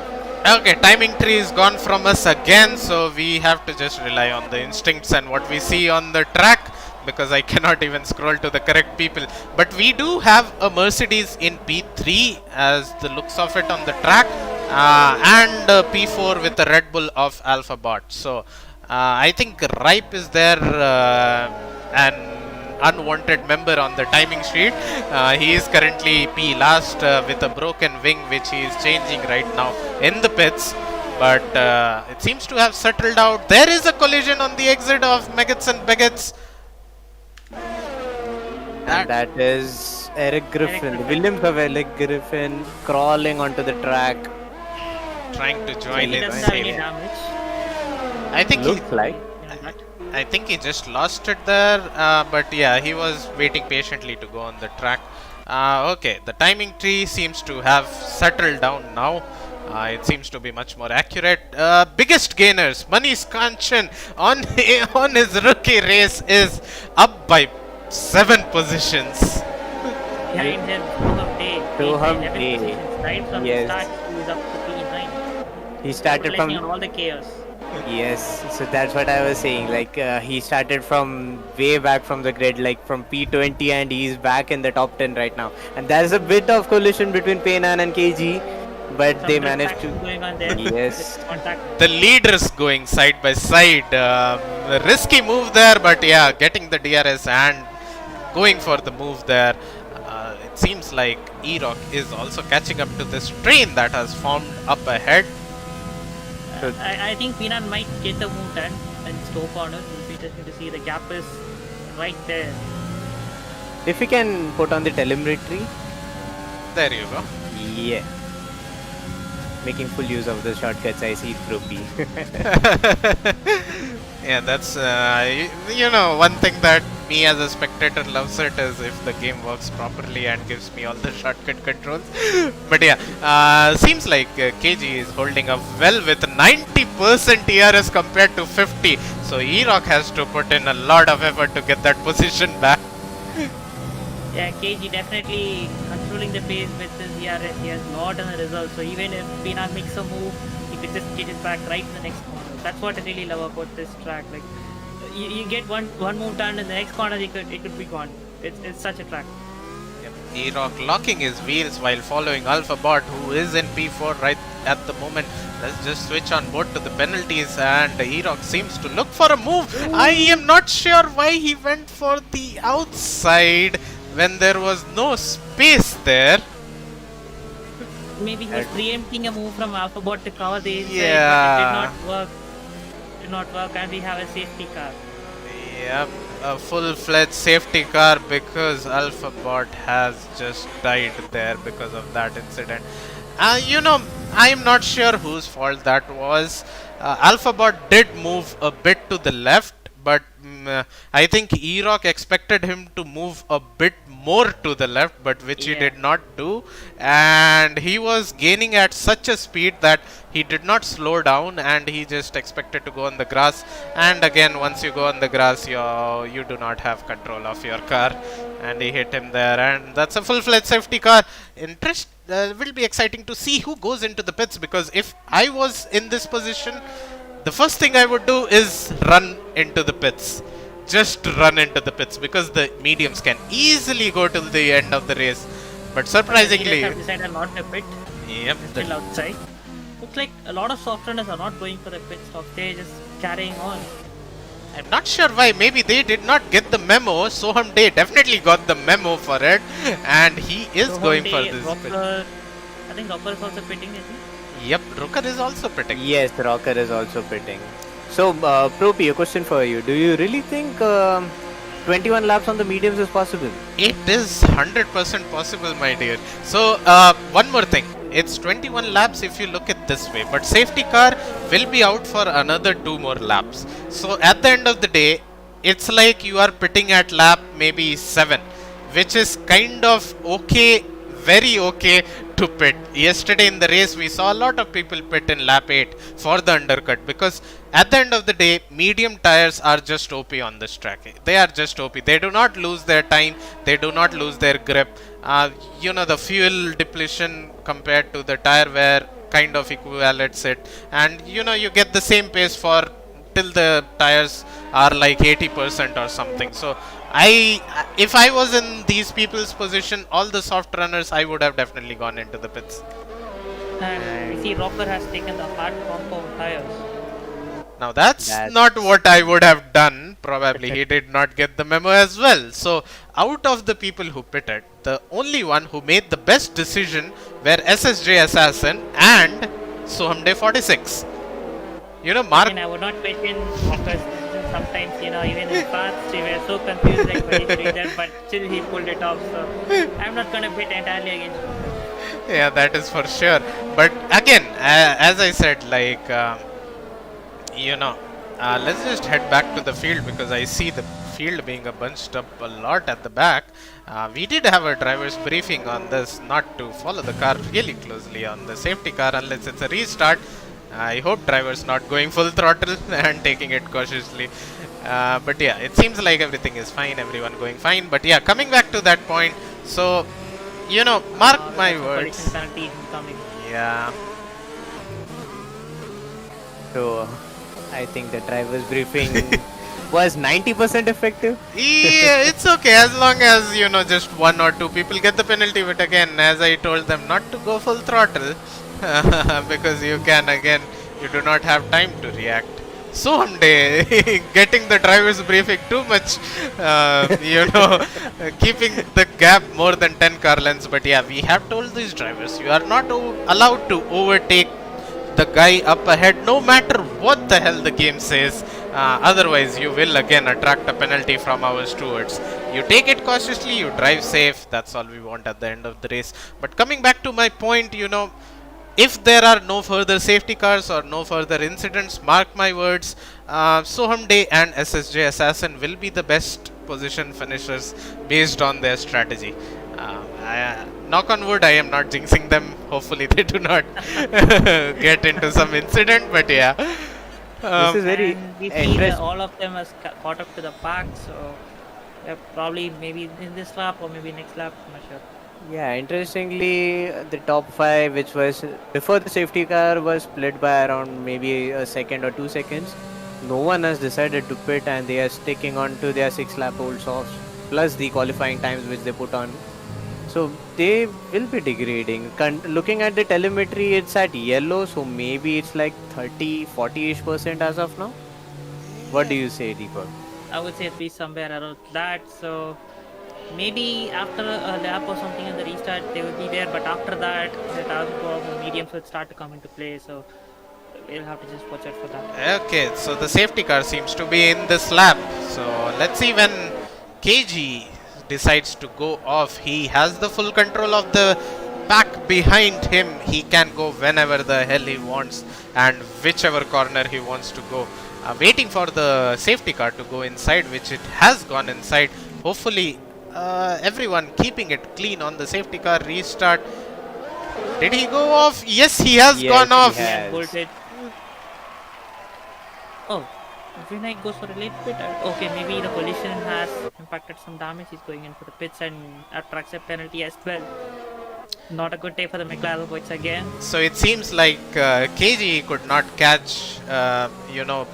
Okay, timing tree is gone from us again, so we have to just rely on the instincts and what we see on the track, because I cannot even scroll to the correct people. But we do have a Mercedes in P3 as the looks of it on the track, and P4 with the Red Bull of Alpha Bot. So I think Ripe is there, an unwanted member on the timing sheet. He is currently P last with a broken wing, which he is changing right now in the pits. But it seems to have settled out. There is a collision on the exit of Megats and Begats. And that is Eric Griffin, the Williams of Eric Griffin, crawling onto the track. Trying to So join he in. doesn't have any damage. I think Looks like. I think he just lost it there, but yeah, he was waiting patiently to go on the track. Okay, the timing tree seems to have settled down now. It seems to be much more accurate. Biggest gainers, Manish Kanchan on on his rookie race is up by 7 positions. Behind him, Soham Day. Soham 11 Day. positions. Right from Yes. the start, he was up to P9. He started Capitalizing from. on all the chaos. Yes, so that's what I was saying. Like he started from way back from the grid, like from P20, and he's back in the top 10 right now. And there's a bit of collision between Paynan and KG, but Some they good managed traction to. going on there. Yes. With contact. The leaders going side by side. Risky move there, but yeah, getting the DRS and going for the move there. It seems like E-Rock is also catching up to this train that has formed up ahead. I think P9 might get the move done and Stowe corner. It'll be interesting to see. The gap is right there. If we can put on the telemetry, There you go. yeah. Making full use of the shortcuts I see through P. Yeah, that's one thing that me as a spectator loves it is if the game works properly and gives me all the shortcut controls. But yeah, seems like KG is holding up well with 90% TRS compared to 50. So E-Rock has to put in a lot of effort to get that position back. Yeah, KG definitely controlling the pace with his ERS. He has not done the result. So even if P9 makes a move, he could just get it back right in the next corner. That's what I really love about this track. Like, you get one move done in the next corner, it could be gone. It's such a track. E-Rock locking his wheels while following Alpha Bot, who is in P4 right at the moment. Let's just switch on board to the penalties, and E-Rock seems to look for a move. I am not sure why he went for the outside when there was no space there. Maybe he was preempting a move from Alphabot to cover the inside, Yeah. but it did not work. Did not work, and we have a safety car. Yep, a full-fledged safety car because Alphabot has just died there because of that incident. You know, I'm not sure whose fault that was. Alphabot did move a bit to the left, but I think E-Rock expected him to move a bit more to the left, but which he did not do, and he was gaining at such a speed that he did not slow down, and he just expected to go on the grass. And again, once you go on the grass, you do not have control of your car, and he hit him there, and that's a full-fledged safety car. Will be exciting to see who goes into the pits, because if I was in this position, the first thing I would do is run into the pits. Just run into the pits, because the mediums can easily go till the end of the race. But surprisingly, have decided not to pit. Yep, They're still outside. Looks like a lot of soft runners are not going for the pit stop. They're just carrying on. I'm not sure why. Maybe they did not get the memo. Soham Day definitely got the memo for it, and he is going for this pit. I think Rocker is also pitting, isn't he? Yep, Rooker is also pitting. Yes, Rocker is also pitting. So, Propi, a question for you. Do you really think 21 laps on the mediums is possible? It is 100% possible, my dear. So, one more thing. It's 21 laps if you look at this way, but safety car will be out for another 2 more laps. So, at the end of the day, it's like you are pitting at lap maybe 7, which is kind of okay, very okay to pit. Yesterday in the race, we saw a lot of people pit in lap 8 for the undercut, because at the end of the day, medium tires are just OP on this track. They are just OP. They do not lose their time. They do not lose their grip. You know, the fuel depletion compared to the tire wear kind of equivalates it. And, you know, you get the same pace for till the tires are like 80% or something. So, if I was in these people's position, all the soft runners, I would have definitely gone into the pits. And we see Rocker has taken the hard compound tires. Now that's not what I would have done. Probably he did not get the memo as well. So out of the people who pitted, the only one who made the best decision were SSJ Assassin and Sohamde 46. You know, Mark. I mean, I would not pit in Rocker's sometimes, you know, even in past we were so confused like when he did that, but still he pulled it off. So I'm not gonna pit entirely against him. Yeah, that is for sure. But again, as I said, like you know, let's just head back to the field, because I see the field being bunched up a lot at the back. We did have a driver's briefing on this, not to follow the car really closely on the safety car unless it's a restart. I hope drivers not going full throttle and taking it cautiously. But yeah, it seems like everything is fine, everyone going fine. But yeah, coming back to that point, so, you know, mark my words. Penalty incoming. Yeah. So, I think the driver's briefing was 90% effective. Yeah, it's okay as long as, you know, just 1 or 2 people get the penalty. But again, as I told them, not to go full throttle. Because you can, again, you do not have time to react. Someday, getting the driver's briefing too much, you know, keeping the gap more than 10 car lengths. But yeah, we have told these drivers, you are not allowed to overtake the guy up ahead, no matter what the hell the game says. Otherwise, you will again attract a penalty from our stewards. You take it cautiously, you drive safe. That's all we want at the end of the race. But coming back to my point, you know, if there are no further safety cars or no further incidents, mark my words, Soham Day and SSJ Assassin will be the best position finishers based on their strategy. Knock on wood, I am not jinxing them. Hopefully they do not get into some incident, but yeah. This is very And we see interesting. all of them has caught up to the pack, so probably maybe in this lap or maybe next lap, I'm not sure. Yeah, interestingly, the top five, which was before the safety car, was split by around maybe a second or 2 seconds. No one has decided to pit, and they are sticking on to their 6 lap old softs plus the qualifying times which they put on. So they will be degrading. Looking at the telemetry, it's at yellow, so maybe it's like 30, 40-ish% as of now. What do you say, Deepak? I would say at least somewhere around that. So maybe after a lap or something in the restart, they will be there. But after that, the tires will go off, the mediums will start to come into play. So we'll have to just watch out for that. Okay, so the safety car seems to be in this lap. So let's see when KG decides to go off. He has the full control of the pack behind him. He can go whenever the hell he wants and whichever corner he wants to go. Waiting for the safety car to go inside, which it has gone inside. Hopefully, everyone keeping it clean on the safety car restart. Did he go off? Yes, he has Yes, gone he off. has. Bolted. Oh, Vinay goes for a late pit. Okay, maybe the collision has impacted some damage. He's going in for the pits and attracts a penalty as well. Not a good day for the McLaren boys again. So it seems like KG could not catch,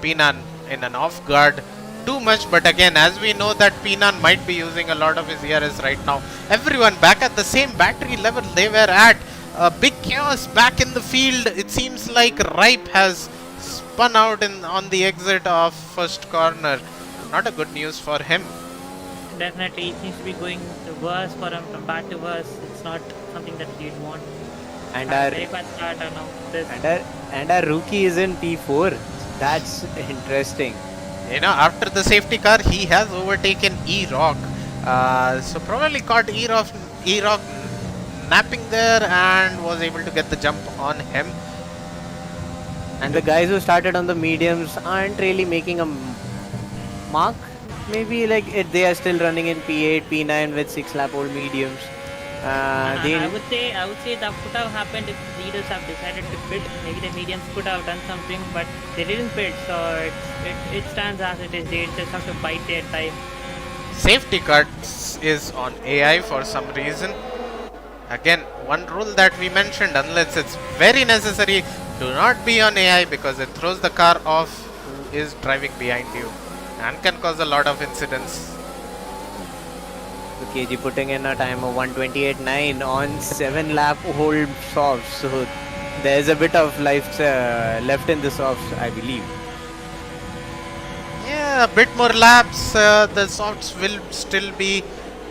Pinan in an off guard too much. But again, as we know that Pinan might be using a lot of his ERS right now. Everyone back at the same battery level they were at. Big chaos back in the field. It seems like Ripe has spun out on the exit of first corner. Not a good news for him. Definitely, it seems to be going worse for him, from bad to worse. It's not something that you'd want. And Very our bad start, I know. This. and our rookie is in P4. That's interesting. After the safety car, he has overtaken E-Rock. So probably caught E-Rock napping there and was able to get the jump on him. And the guys who started on the mediums aren't really making a mark. Maybe like they are still running in P8, P9 with 6 lap old mediums. I would say that could have happened if the leaders have decided to pit. Maybe the mediums could have done something, but they didn't pit, so it stands as it is. They just have to bite their time. Safety cuts is on AI for some reason. Again, one rule that we mentioned, unless it's very necessary, do not be on AI because it throws the car off who is driving behind you and can cause a lot of incidents. The KG putting in a time of 128.9 on 7 lap old softs. So there's a bit of life left in the softs, I believe. Yeah, a bit more laps. The softs will still be,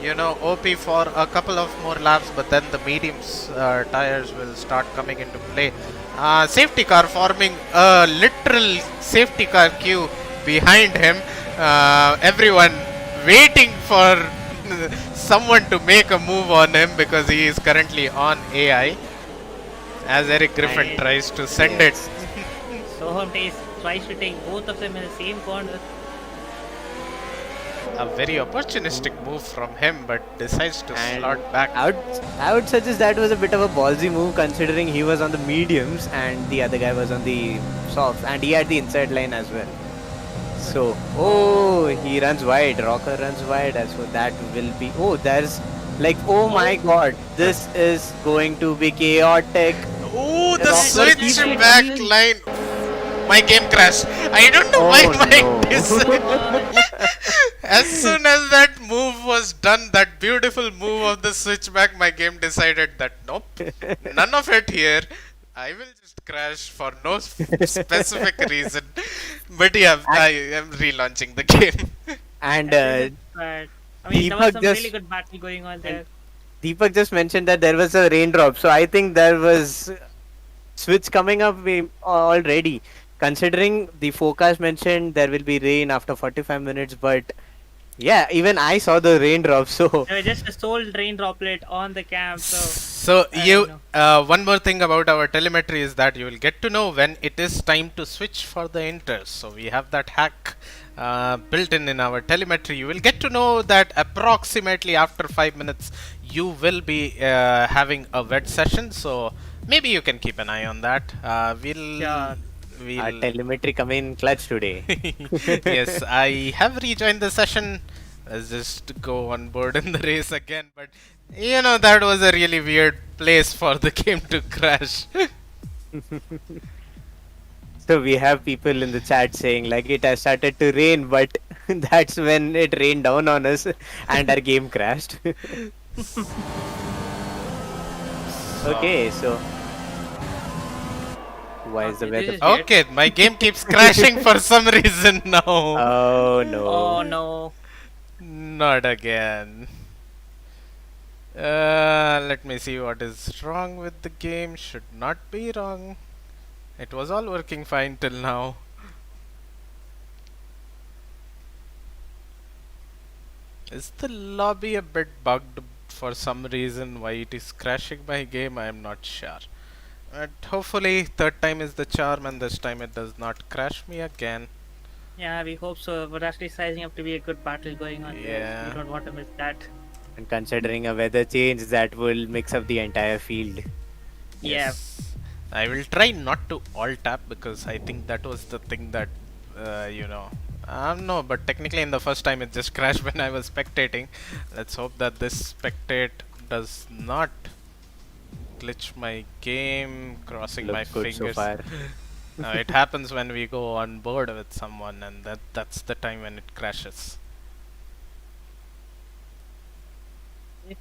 OP for a couple of more laps, but then the mediums tires will start coming into play. Safety car forming a literal safety car queue behind him. Everyone waiting for someone to make a move on him because he is currently on AI. As Eric Griffin tries to send it. Soham tries to take both of them in the same corner. A very opportunistic move from him, but decides to slot back. I would suggest that was a bit of a ballsy move considering he was on the mediums and the other guy was on the softs and he had the inside line as well. So, he runs wide. Rocker runs wide. So that will be. There's like, oh my god, this is going to be chaotic. Oh, the switch back line. My game crashed. I don't know why my As soon as that move was done, that beautiful move of the switchback, my game decided that nope, none of it here. I will just crash for no specific reason. But yeah, I am relaunching the game. And there was some really good battle going on there. Deepak just mentioned that there was a raindrop, so I think there was switch coming up already. Considering the forecast mentioned there will be rain after 45 minutes, but yeah, even I saw the raindrop. So just a sole rain droplet on the cam. So one more thing about our telemetry is that you will get to know when it is time to switch for the inters. So we have that hack built in our telemetry. You will get to know that approximately after 5 minutes you will be having a wet session. So maybe you can keep an eye on that. Our telemetry come in clutch today. Yes, I have rejoined the session. Let's just go on board in the race again. But You know, that was a really weird place for the game to crash. So we have people in the chat saying like it has started to rain, but that's when it rained down on us and our game crashed. Okay, so why is the Okay, weather? this is weird. Okay, my game keeps crashing for some reason now. Oh no. Oh no. Not again. Let me see what is wrong with the game. Should not be wrong. It was all working fine till now. Is the lobby a bit bugged for some reason why it is crashing my game? I am not sure. But hopefully third time is the charm and this time it does not crash me again. Yeah, we hope so. We're actually sizing up to be a good battle going on there. Yeah. We don't want to miss that. And considering a weather change, that will mix up the entire field. Yes. I will try not to alt tab because I think that was the thing that, you know. No, but technically in the first time it just crashed when I was spectating. Let's hope that this spectate does not glitch my game, crossing my Looks good so fingers. far. It happens when we go on board with someone and that's the time when it crashes.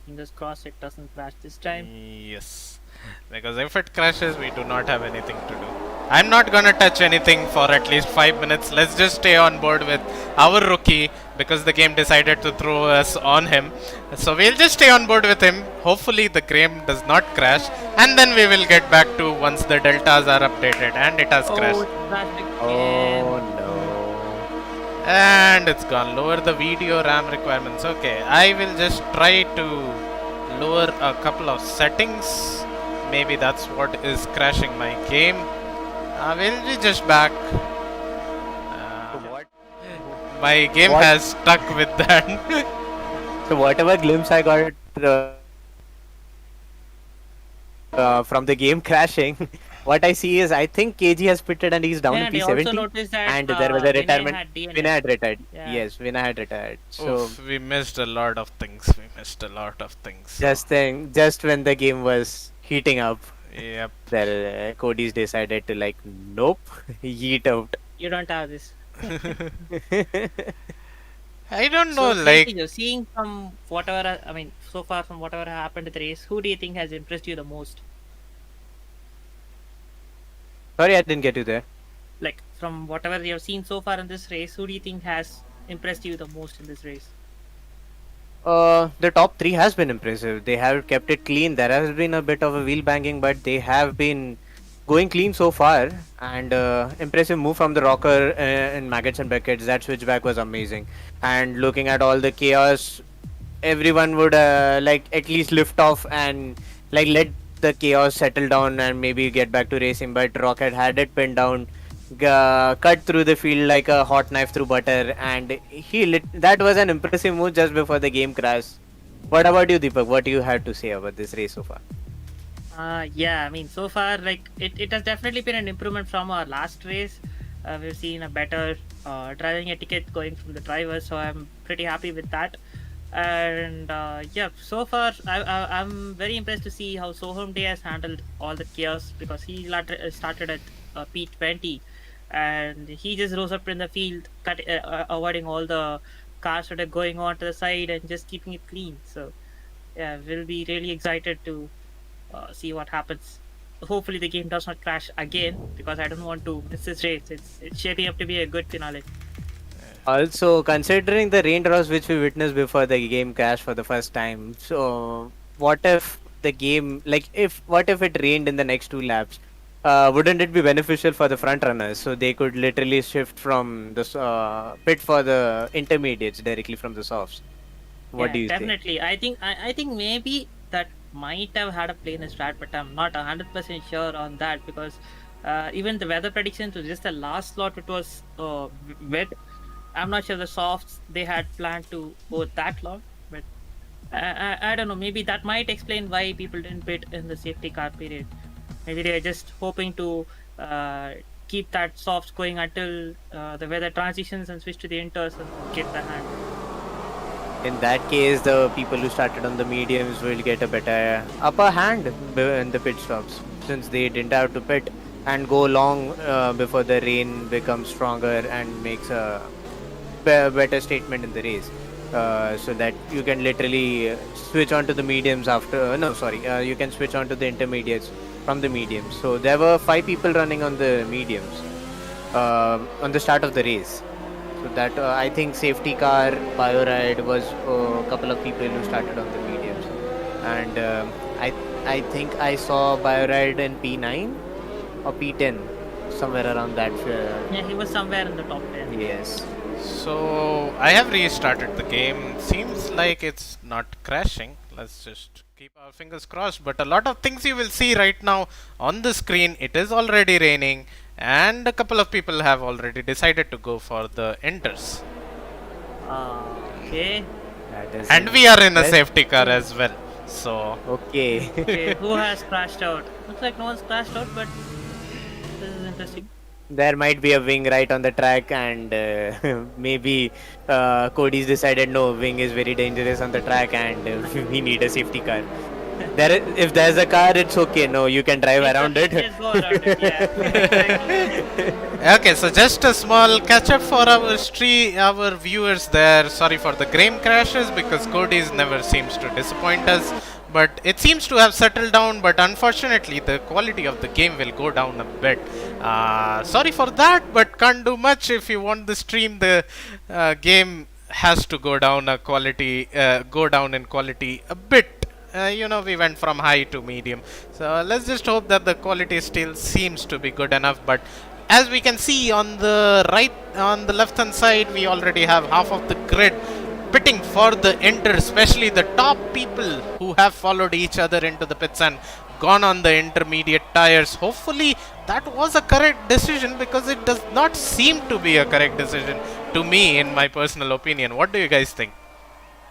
Fingers crossed it doesn't crash this time. Yes. Because if it crashes, we do not have anything to do. I'm not gonna touch anything for at least 5 minutes. Let's just stay on board with our rookie because the game decided to throw us on him. So we'll just stay on board with him. Hopefully the game does not crash and then we will get back to once the deltas are updated and it has crashed. Oh, crash again. Oh no. And it's gone. Lower the video RAM requirements. Okay, I will just try to lower a couple of settings. Maybe that's what is crashing my game. We'll be just back. What? My game What? has stuck with that. So whatever glimpse I got from the game crashing, what I see is I think KG has pitted and he's down Yeah, in they also P70, noticed that and there was a Vinay retirement. had DNF. Vinay had retired. Yeah. Yes, Vinay had retired. So Oof, we missed a lot of things. just when the game was heating up, Yep. the Cody's decided to like, nope, yeet out. You don't have this. I don't So, know, like, Kenji, seeing from whatever, I mean, so far from whatever happened in the race, who do you think has impressed you the most? Sorry, I didn't get you there. Like, from whatever you have seen so far in this race, who do you think has impressed you the most in this race? The top three has been impressive. They have kept it clean. There has been a bit of a wheel banging, but they have been going clean so far. And impressive move from the rocker in Maggots and Beckett. That switchback was amazing. And looking at all the chaos, everyone would like at least lift off and like let the chaos settle down and maybe get back to racing. But Rocket had it pinned down, cut through the field like a hot knife through butter, and that was an impressive move just before the game crashed. What about you, Deepak? What do you had to say about this race so far? Yeah, I mean, so far, like, it has definitely been an improvement from our last race. We've seen a better driving etiquette going from the drivers, so I'm pretty happy with that. And yeah, so far, I'm very impressed to see how Soham Day has handled all the chaos because he started at P20 and he just rose up in the field, avoiding all the cars that are going on to the side and just keeping it clean. So, yeah, we'll be really excited to see what happens. Hopefully, the game does not crash again because I don't want to miss this race. It's shaping up to be a good finale. Also, considering the raindrops which we witnessed before the game crashed for the first time, so what if the game, like, what if it rained in the next two laps? Wouldn't it be beneficial for the front runners so they could literally shift from the pit for the intermediates directly from the softs? What Yeah, do you think? definitely. I think maybe that might have had a play in the strat, but I'm not 100% sure on that because even the weather predictions was just the last slot. It was wet. I'm not sure the softs they had planned to go that long, but I don't know. Maybe that might explain why people didn't pit in the safety car period. Maybe they're just hoping to keep that softs going until the weather transitions and switch to the inters and get the hand. In that case, the people who started on the mediums will get a better upper hand in the pit stops, since they didn't have to pit and go long before the rain becomes stronger and makes a better statement in the race. So that you can literally switch on to the mediums after. No, sorry, you can switch on to the intermediates from the mediums. So there were 5 people running on the mediums on the start of the race. So that I think safety car, Bioride was a couple of people who started on the mediums, and I think I saw Bioride in P9 or P10, somewhere around that. Yeah, he was somewhere in the top 10. Yes. So I have restarted the game. Seems like it's not crashing. Let's just keep our fingers crossed. But a lot of things you will see right now on the screen. It is already raining, and a couple of people have already decided to go for the enters. Okay. That is And we are in a Yes. safety car as well. So Okay. Okay, who has crashed out? Looks like no one's crashed out, but this is interesting. There might be a wing right on the track, and maybe Cody's decided no, wing is very dangerous on the track, and we need a safety car. If there's a car, it's okay. No, you can drive around it. Just go around it, yeah. Exactly. okay, so just a small catch up for our viewers there. Sorry for the game crashes because Cody's never seems to disappoint us. But it seems to have settled down, but unfortunately the quality of the game will go down a bit. Sorry for that, but can't do much. If you want the stream, the game has to go down in quality a bit. We went from high to medium, so let's just hope that the quality still seems to be good enough. But as we can see on the left hand side, we already have half of the grid pitting for the enter, especially the top people who have followed each other into the pits and gone on the intermediate tires. Hopefully that was a correct decision, because it does not seem to be a correct decision to me, in my personal opinion. What do you guys think?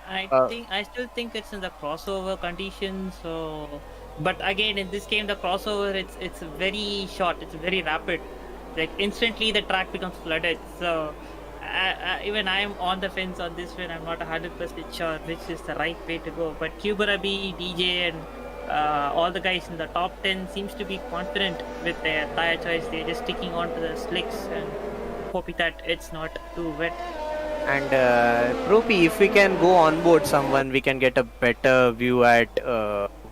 I still think it's in the crossover condition. So, but again, in this game, the crossover it's very short. It's very rapid. Like instantly, the track becomes flooded. So, even I'm on the fence on this one. I'm not 100% sure which is the right way to go. But Kuberabi, DJ, and all the guys in the top 10 seems to be confident with their tire choice. They're just sticking on to the slicks and hoping that it's not too wet. And Propi, if we can go on board someone, we can get a better view at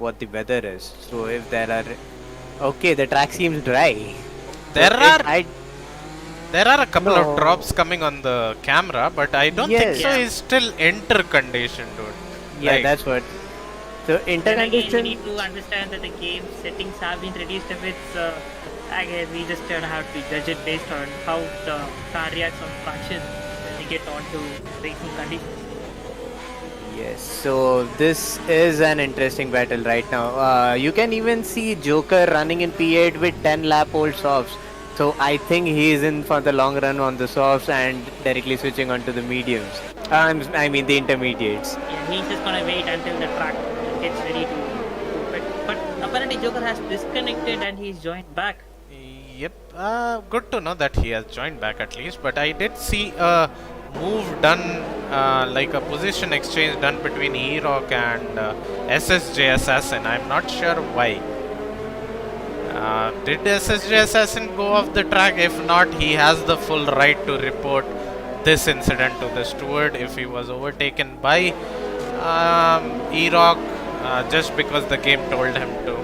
what the weather is. So if there are, okay, the track seems dry. There So are There are a couple No. of drops coming on the camera, but I don't think Yes. so. Yeah. It's still enter condition, dude. Yeah, Like- that's what. So Then again, we intercondition. need to understand that the game settings have been reduced a bit. So I guess we just gonna have to judge it based on how the car reacts on traction when we get onto racing conditions. Yes, so this is an interesting battle right now. You can even see Joker running in P8 with 10 lap old softs. So I think he is in for the long run on the softs and directly switching on to the mediums. I mean the intermediates. Yeah, he's just gonna wait until the track gets ready to pit. But apparently Joker has disconnected and he's joined back. Yep. Good to know that he has joined back at least. But I did see a move done, like a position exchange done between E-Rock and SSJ Assassin. I'm not sure why. Did SSJ Assassin go off the track? If not, he has the full right to report this incident to the steward if he was overtaken by E-Rock just because the game told him to.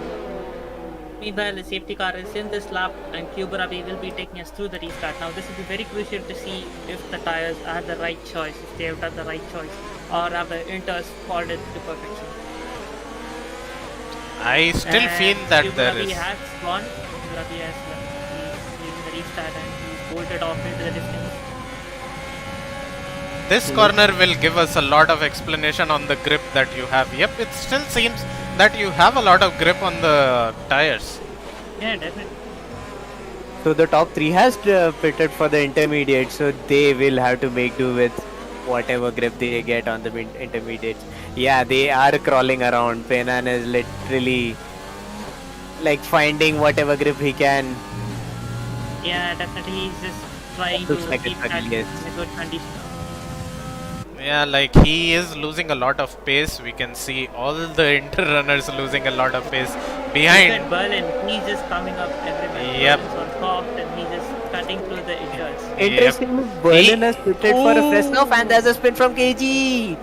Meanwhile, the safety car is in this lap and Kuberabi will be taking us through the restart. Now this will be very crucial to see if the tires are the right choice, if they have done the right choice, or have the inters followed it to perfection. I still feel that there is. Has gone. Kuberabi has left. He's leaving the restart and he's bolted off into the distance. This corner will give us a lot of explanation on the grip that you have. Yep, it still seems that you have a lot of grip on the tires. Yeah, definitely. So the top 3 has pitted for the intermediate, so they will have to make do with whatever grip they get on the intermediates. Yeah, they are crawling around. Penan is literally like finding whatever grip he can. Yeah, definitely. He's just trying Looks to like keep it's that ugly, yes. in a good condition. Yeah, like he is losing a lot of pace. We can see all the inter runners losing a lot of pace Look behind. at Berlin. He's just coming up everywhere. Yep. Berlin's on top and he's just cutting through the inters. Yep. Interestingly, Berlin has pitted for a fresh off, and Ooh. there's a spin from KG.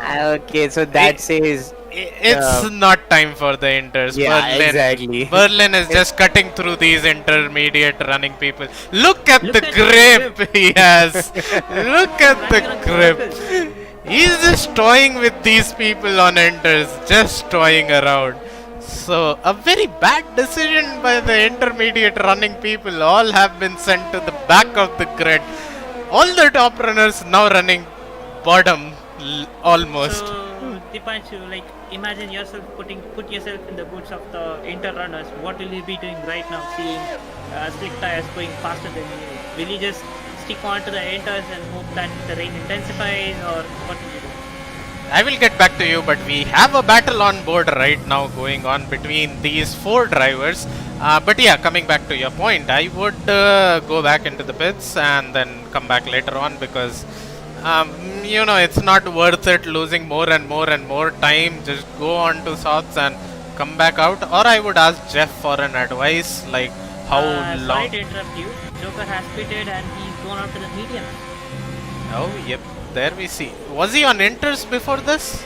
Okay, so that says It's not time for the inters. yeah, exactly. Berlin is just cutting through these intermediate running people. Look at Look the at the grip he has. Look at the Running on grip. circles. He's just toying with these people on enters, just toying around. So, a very bad decision by the intermediate running people. All have been sent to the back of the grid. All the top runners now running bottom almost. So, Dipanshu, like imagine yourself put yourself in the boots of the inter runners. What will you be doing right now, seeing slick tires going faster than you? Will you just stick on to the enters and hope that the rain intensifies, or what will you do? I will get back to you, but we have a battle on board right now going on between these four drivers. But yeah, coming back to your point, I would go back into the pits and then come back later on because you know, it's not worth it losing more and more time. Just go on to Sots and come back out. Or I would ask Jeff for an advice, like how Sorry long. to interrupt you. Joker has pitted and he's gone out to the medium. Oh, yep. There we see. Was he on inters before this?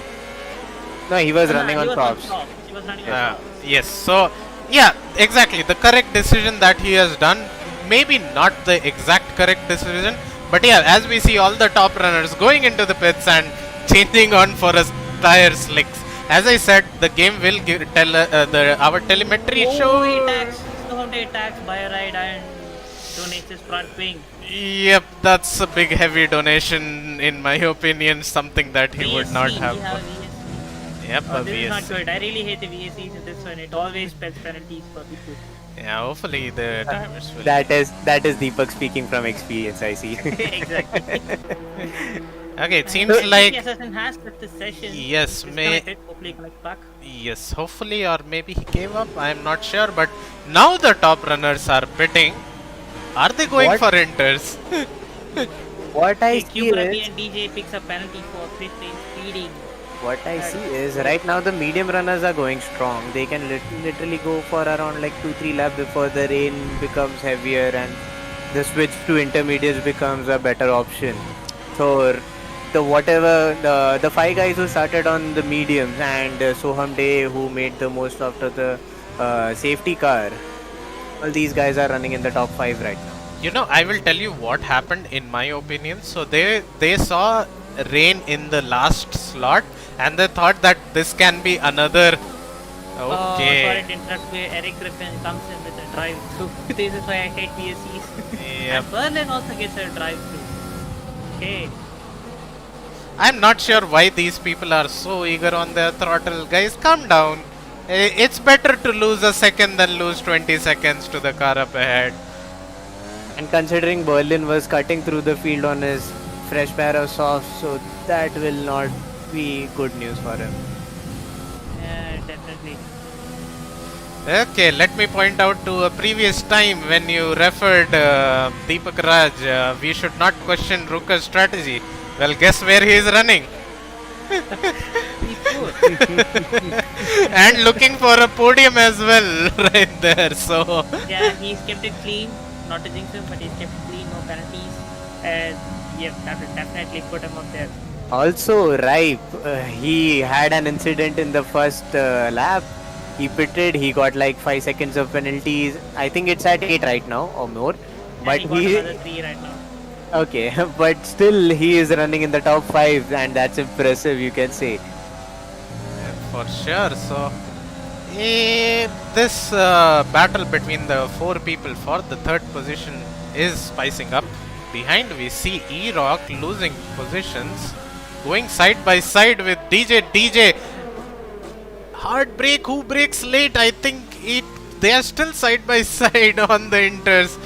No, he was No, running he on was props. top. He was running on top. Yes. So, yeah, exactly. The correct decision that he has done. Maybe not the exact correct decision, but yeah, as we see all the top runners going into the pits and changing on for a tire slicks. As I said, the game will tell our telemetry show. Oh, he attacks by a ride and donates his front wing. Yep, that's a big heavy donation in my opinion. Something that he would not VSC, have. we have VSC. Yep, a This is not VSC. good. I really hate the VSCs in this one. It always spells penalties for people. Yeah, hopefully the drivers will. That is Deepak speaking from experience. I see. Exactly. Okay, it seems The like assassin has left the session. yes, Disconnected. Hopefully he comes back. yes, hopefully, or maybe he gave up. I am not sure, but now the top runners are pitting. Are they going What? for enters? What I Okay, see Cube Ravi is and DJ picks up penalty for speeding. right now the medium runners are going strong. They can literally go for around like 2-3 laps before the rain becomes heavier and the switch to intermediates becomes a better option. So the five guys who started on the mediums and Soham Day who made the most after the safety car, all these guys are running in the top 5 right now. You know, I will tell you what happened in my opinion. So they saw rain in the last slot and they thought that this can be another. Okay. Sorry to interrupt you. Eric Griffin comes in with a drive through. This is why I hate VSCs. Yep. And Berlin also gets a drive through. Okay. I'm not sure why these people are so eager on their throttle. Guys, calm down. It's better to lose a second than lose 20 seconds to the car up ahead. And considering Berlin was cutting through the field on his fresh pair of softs, so that will not be good news for him. Yeah, definitely. Okay, let me point out to a previous time when you referred Deepak Raj, we should not question Ruka's strategy. Well, guess where he is running? He's poor. And looking for a podium as well, right there. So, Yeah, he's kept it clean. Not to jinx him, but he's kept it clean, no penalties. And yeah, that will definitely put him up there. Also, Ripe, he had an incident in the first lap. He pitted, he got like 5 seconds of penalties. I think it's at 8 right now or more. But And he got another 3 right now. okay, but still he is running in the top 5 and that's impressive, you can say. for sure. So, this battle between the four people for the third position is spicing up. Behind we see E-Rock losing positions, going side by side with DJ. Hard break, who breaks late? I think they are still side by side on the inters.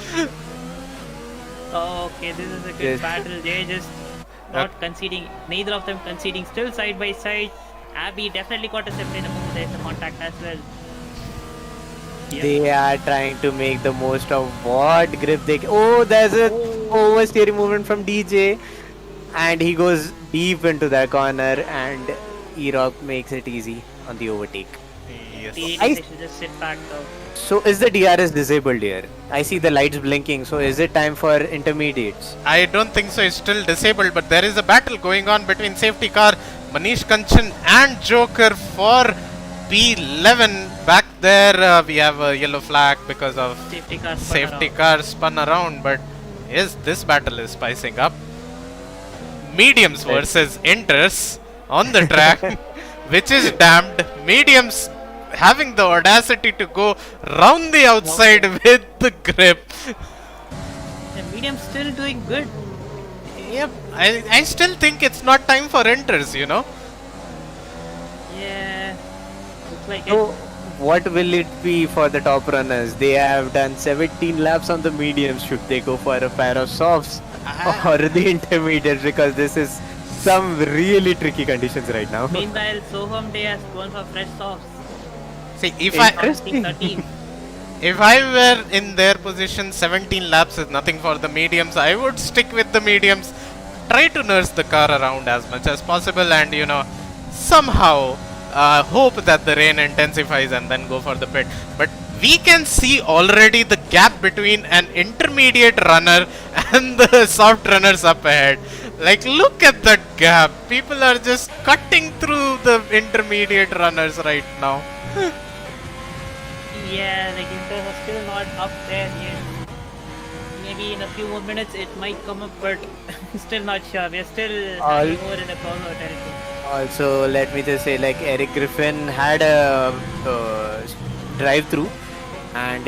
Okay, this is a good Yes. battle. They're just not conceding. Neither of them conceding. Still side by side. Abby definitely got a separator move. There's a contact as well. Yep. They are trying to make the most of what grip they can. Oh, there's a oversteering movement from DJ. and he goes deep into that corner, and E-Rock makes it easy on the overtake. Yes. They should just sit back though. So is the DRS disabled here? I see the lights blinking. So is it time for intermediates? I don't think so. It's still disabled, but there is a battle going on between safety car Manish Kanchan and Joker for P11. Back there, we have a yellow flag because of Safety car spun around. But yes, this battle is spicing up. Mediums versus Inters on the track, which is damned. Mediums having the audacity to go round the outside with the grip. The medium's still doing good. Yep, I still think it's not time for Inters, you know. Yeah. Looks like So it. what will it be for the top runners? They have done 17 laps on the mediums. Should they go for a pair of softs or the intermediates? Because this is some really tricky conditions right now. Meanwhile, Soham Day has gone for fresh softs. See, if Interesting. 13. if I were in their position, 17 laps is nothing for the mediums. I would stick with the mediums, try to nurse the car around as much as possible, and somehow hope that the rain intensifies and then go for the pit. But we can see already the gap between an intermediate runner and the soft runners up ahead. Like, look at that gap. People are just cutting through the intermediate runners right now. Yeah, the Inters are still not up there yet. Maybe in a few more minutes it might come up, but still not sure. We're still hanging over in the crossover territory. Also, let me just say, like, Eric Griffin had a drive-through, and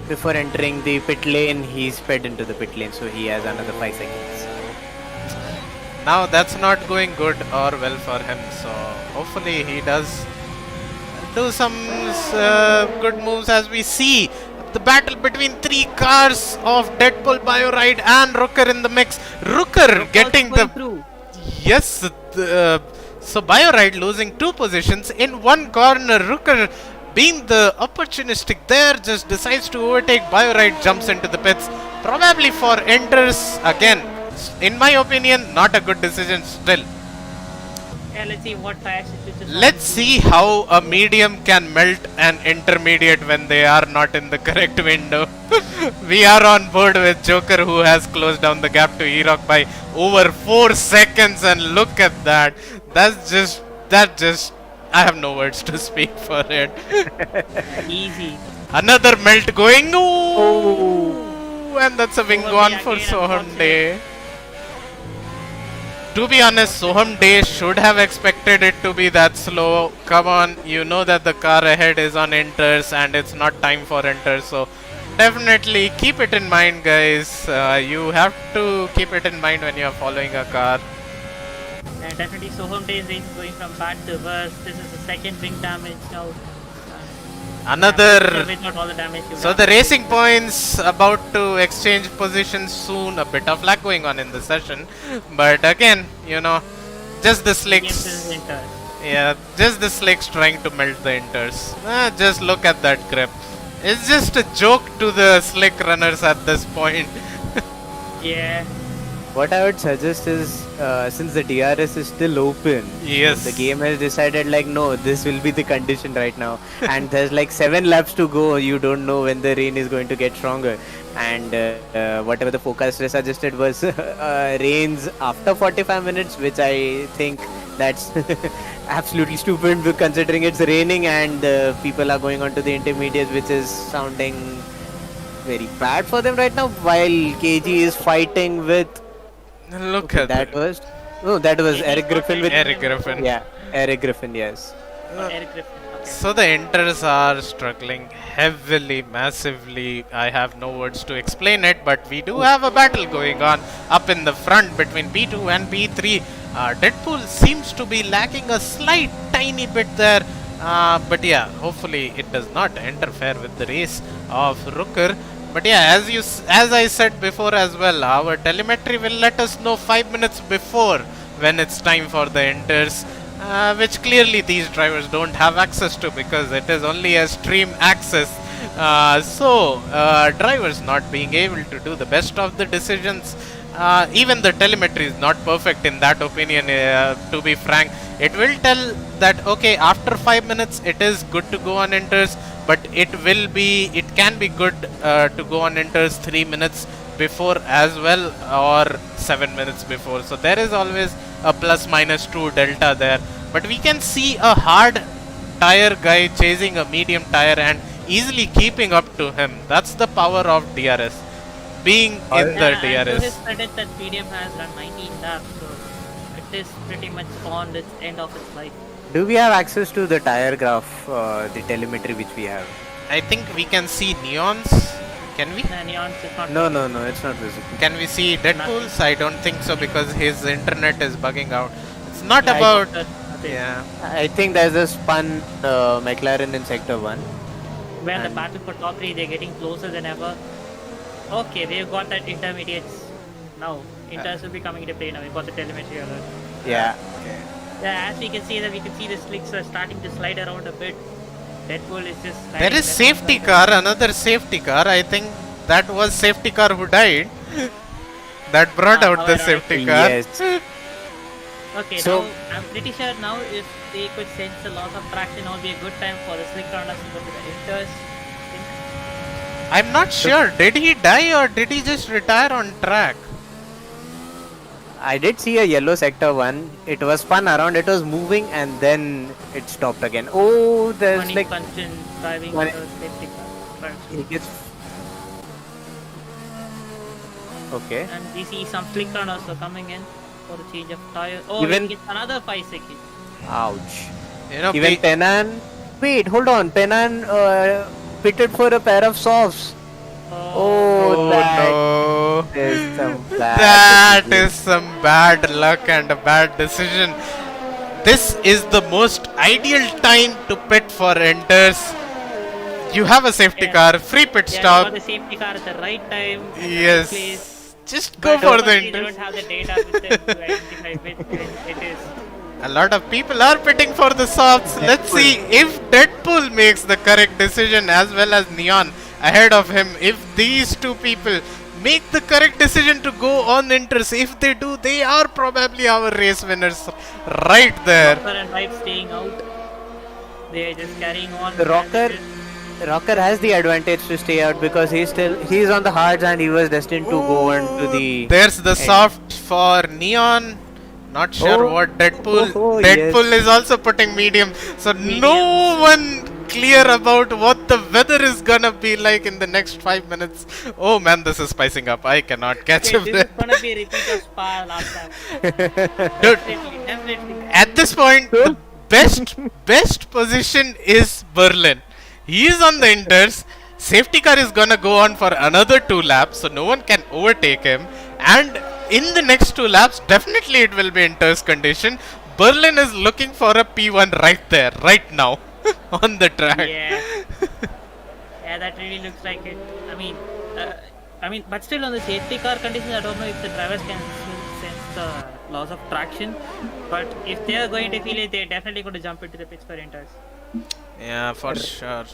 before entering the pit lane, he sped into the pit lane, so he has another 5 seconds. Now that's not going good or well for him, so hopefully he does do some good moves. As we see the battle between 3 cars of Deadpool, Bioride and Rooker in the mix. Rooker getting the... through. Yes, so Bioride losing 2 positions in one corner. Rooker being the opportunistic there just decides to overtake. Bioride jumps into the pits, probably for Enters. Again, in my opinion, not a good decision still. Yeah, let's see what tire switches. Let's see how a medium can melt an intermediate when they are not in the correct window. We are on board with Joker, who has closed down the gap to E-Rock by over 4 seconds, and look at that. That just I have no words to speak for it. Easy. Another melt going. Ooh, and that's a wing gone for Soham Day. To be honest, Soham Day should have expected it to be that slow. Come on, you know that the car ahead is on Inters and it's not time for Inters. So definitely keep it in mind, guys. You have to keep it in mind when you are following a car. And definitely Soham Day is going from bad to worse. This is the second wing damage now. Another... Not all the damage you So have. the Racing Points about to exchange positions soon. A bit of lag going on in the session. But again, just the slicks. Yeah, just the slicks trying to melt the Inters. Just look at that grip. It's just a joke to the slick runners at this point. Yeah. What I would suggest is, since the DRS is still open, Yes. the game has decided, like, no, this will be the condition right now, and there's like 7 laps to go. You don't know when the rain is going to get stronger, and whatever the forecast suggested was rains after 45 minutes, which I think that's absolutely stupid considering it's raining and people are going on to the intermediates, which is sounding very bad for them right now, while KG is fighting with... Look at that was... No, that was Eric Griffin with... Eric Griffin. Yeah, Eric Griffin, yes. Eric Griffin. Okay. So the Inters are struggling heavily, massively. I have no words to explain it, but we do have a battle going on up in the front between P2 and P3. Deadpool seems to be lacking a slight tiny bit there, but yeah, hopefully it does not interfere with the race of Rooker. But yeah, as I said before as well, our telemetry will let us know 5 minutes before when it's time for the Inters. Which clearly these drivers don't have access to because it is only a stream access. So drivers not being able to do the best of the decisions Even the telemetry is not perfect in that opinion, to be frank. It will tell that, okay, after 5 minutes it is good to go on inters, but it can be good to go on inters 3 minutes before as well, or 7 minutes before. So there is always a plus minus 2 delta there. But we can see a hard tire guy chasing a medium tire and easily keeping up to him. That's the power of DRS. Being in the And to his DRS. credit, that medium has run 19 laps, so it is pretty much on its end of its life. Do we have access to the tire graph, the telemetry which we have? I think we can see neons. Can we? The neons is not. No, no, no, it's not visible. Can we see Deadpool's? I don't think so because his internet is bugging out. It's not I about. Nothing. Yeah. I think there's a spun McLaren in sector 1. Where the And- battle for top 3, they're getting closer than ever. Okay, they've got that intermediates now. Inters will be coming into play now. We've got the telemetry alert. Yeah. Yeah, as we can see that we can see the slicks are starting to slide around a bit. Deadpool is just. There sliding is left safety and right. car, another safety car. I think that was safety car who died. That brought out the However, safety car. Yes. Okay, So- now I'm pretty sure now if they could sense the loss of traction, now would be a good time for the slick runners to go to the inters. I'm not sure. Did he die or did he just retire on track? I did see a yellow sector 1. It was spun around, it was moving, and then it stopped again. Oh, there's Money like. Kanchan driving Money- the safety car. Right. He gets. Okay. And we see some slick runners are coming in for the change of tire. Oh, Even- he gets another 5 seconds. Ouch. You know, Even Penan. Wait, hold on. Penan pitted for a pair of softs. Oh, that no. is some bad. That decision. is some bad luck and a bad decision. This is the most ideal time to pit for enters. You have a safety Yeah. car, free pit Yeah, they stop. got the safety car at the right time. at the right Yes. place. Just go But for the unfortunately, they enters. don't have the data with them to identify which it is. A lot of people are pitting for the softs. Let's see if Deadpool makes the correct decision as well as Neon ahead of him. If these two people make the correct decision to go on inters, if they do, they are probably our race winners right there. Rocker and Vibe staying out. They are just carrying on. The Rocker has the advantage to stay out because he's on the hards and he was destined to go on to the. There's the soft for Neon. Not sure Oh. what Deadpool. Oh, Deadpool yes. is also putting medium. So no one clear about what the weather is gonna be like in the next 5 minutes. Oh man, this is spicing up. I cannot catch a This is breath. gonna be a repeat of Spa last time. Dude, Definitely. at this point, the best position is Berlin. He is on the inters. Safety car is gonna go on for another 2 laps, so no one can overtake him. And in the next 2 laps, definitely it will be inters condition. Berlin is looking for a P1 right there, right now, on the track. Yeah. Yeah, that really looks like it. I mean, but still on the safety car conditions, I don't know if the drivers can still sense the loss of traction. But if they are going to feel it, they're definitely going to jump into the pits for inters. Yeah, for sure.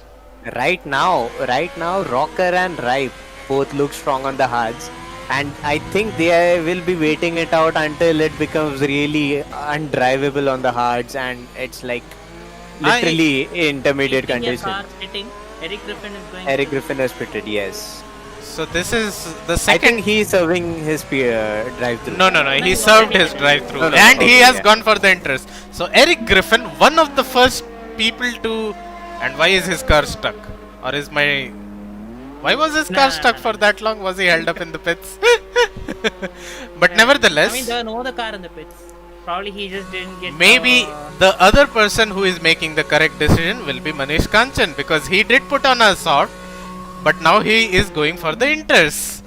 Right now, Rocker and Ripe both look strong on the hards, and I think they will be waiting it out until it becomes really undrivable on the hards, and it's like literally intermediate Keeping their condition. car sitting, Eric Griffin is going. Eric to, Griffin has pitted, yes. So this is the I second. think he's serving his drive-through. No, he served his drive-through, No, no, and he okay, has yeah. gone for the enters. So Eric Griffin, one of the first people to. And why is his car stuck? Or is my. Why was his car stuck for that long? Was he held up in the pits? But nevertheless. I mean, there are no other car in the pits. Probably he just didn't get. Maybe the other person who is making the correct decision will be Manish Kanchan, because he did put on a soft, but now he is going for the inters.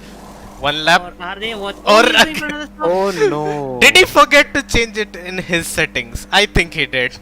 1 lap. Or are they what? Or- he's going for another stop. Oh no. Did he forget to change it in his settings? I think he did.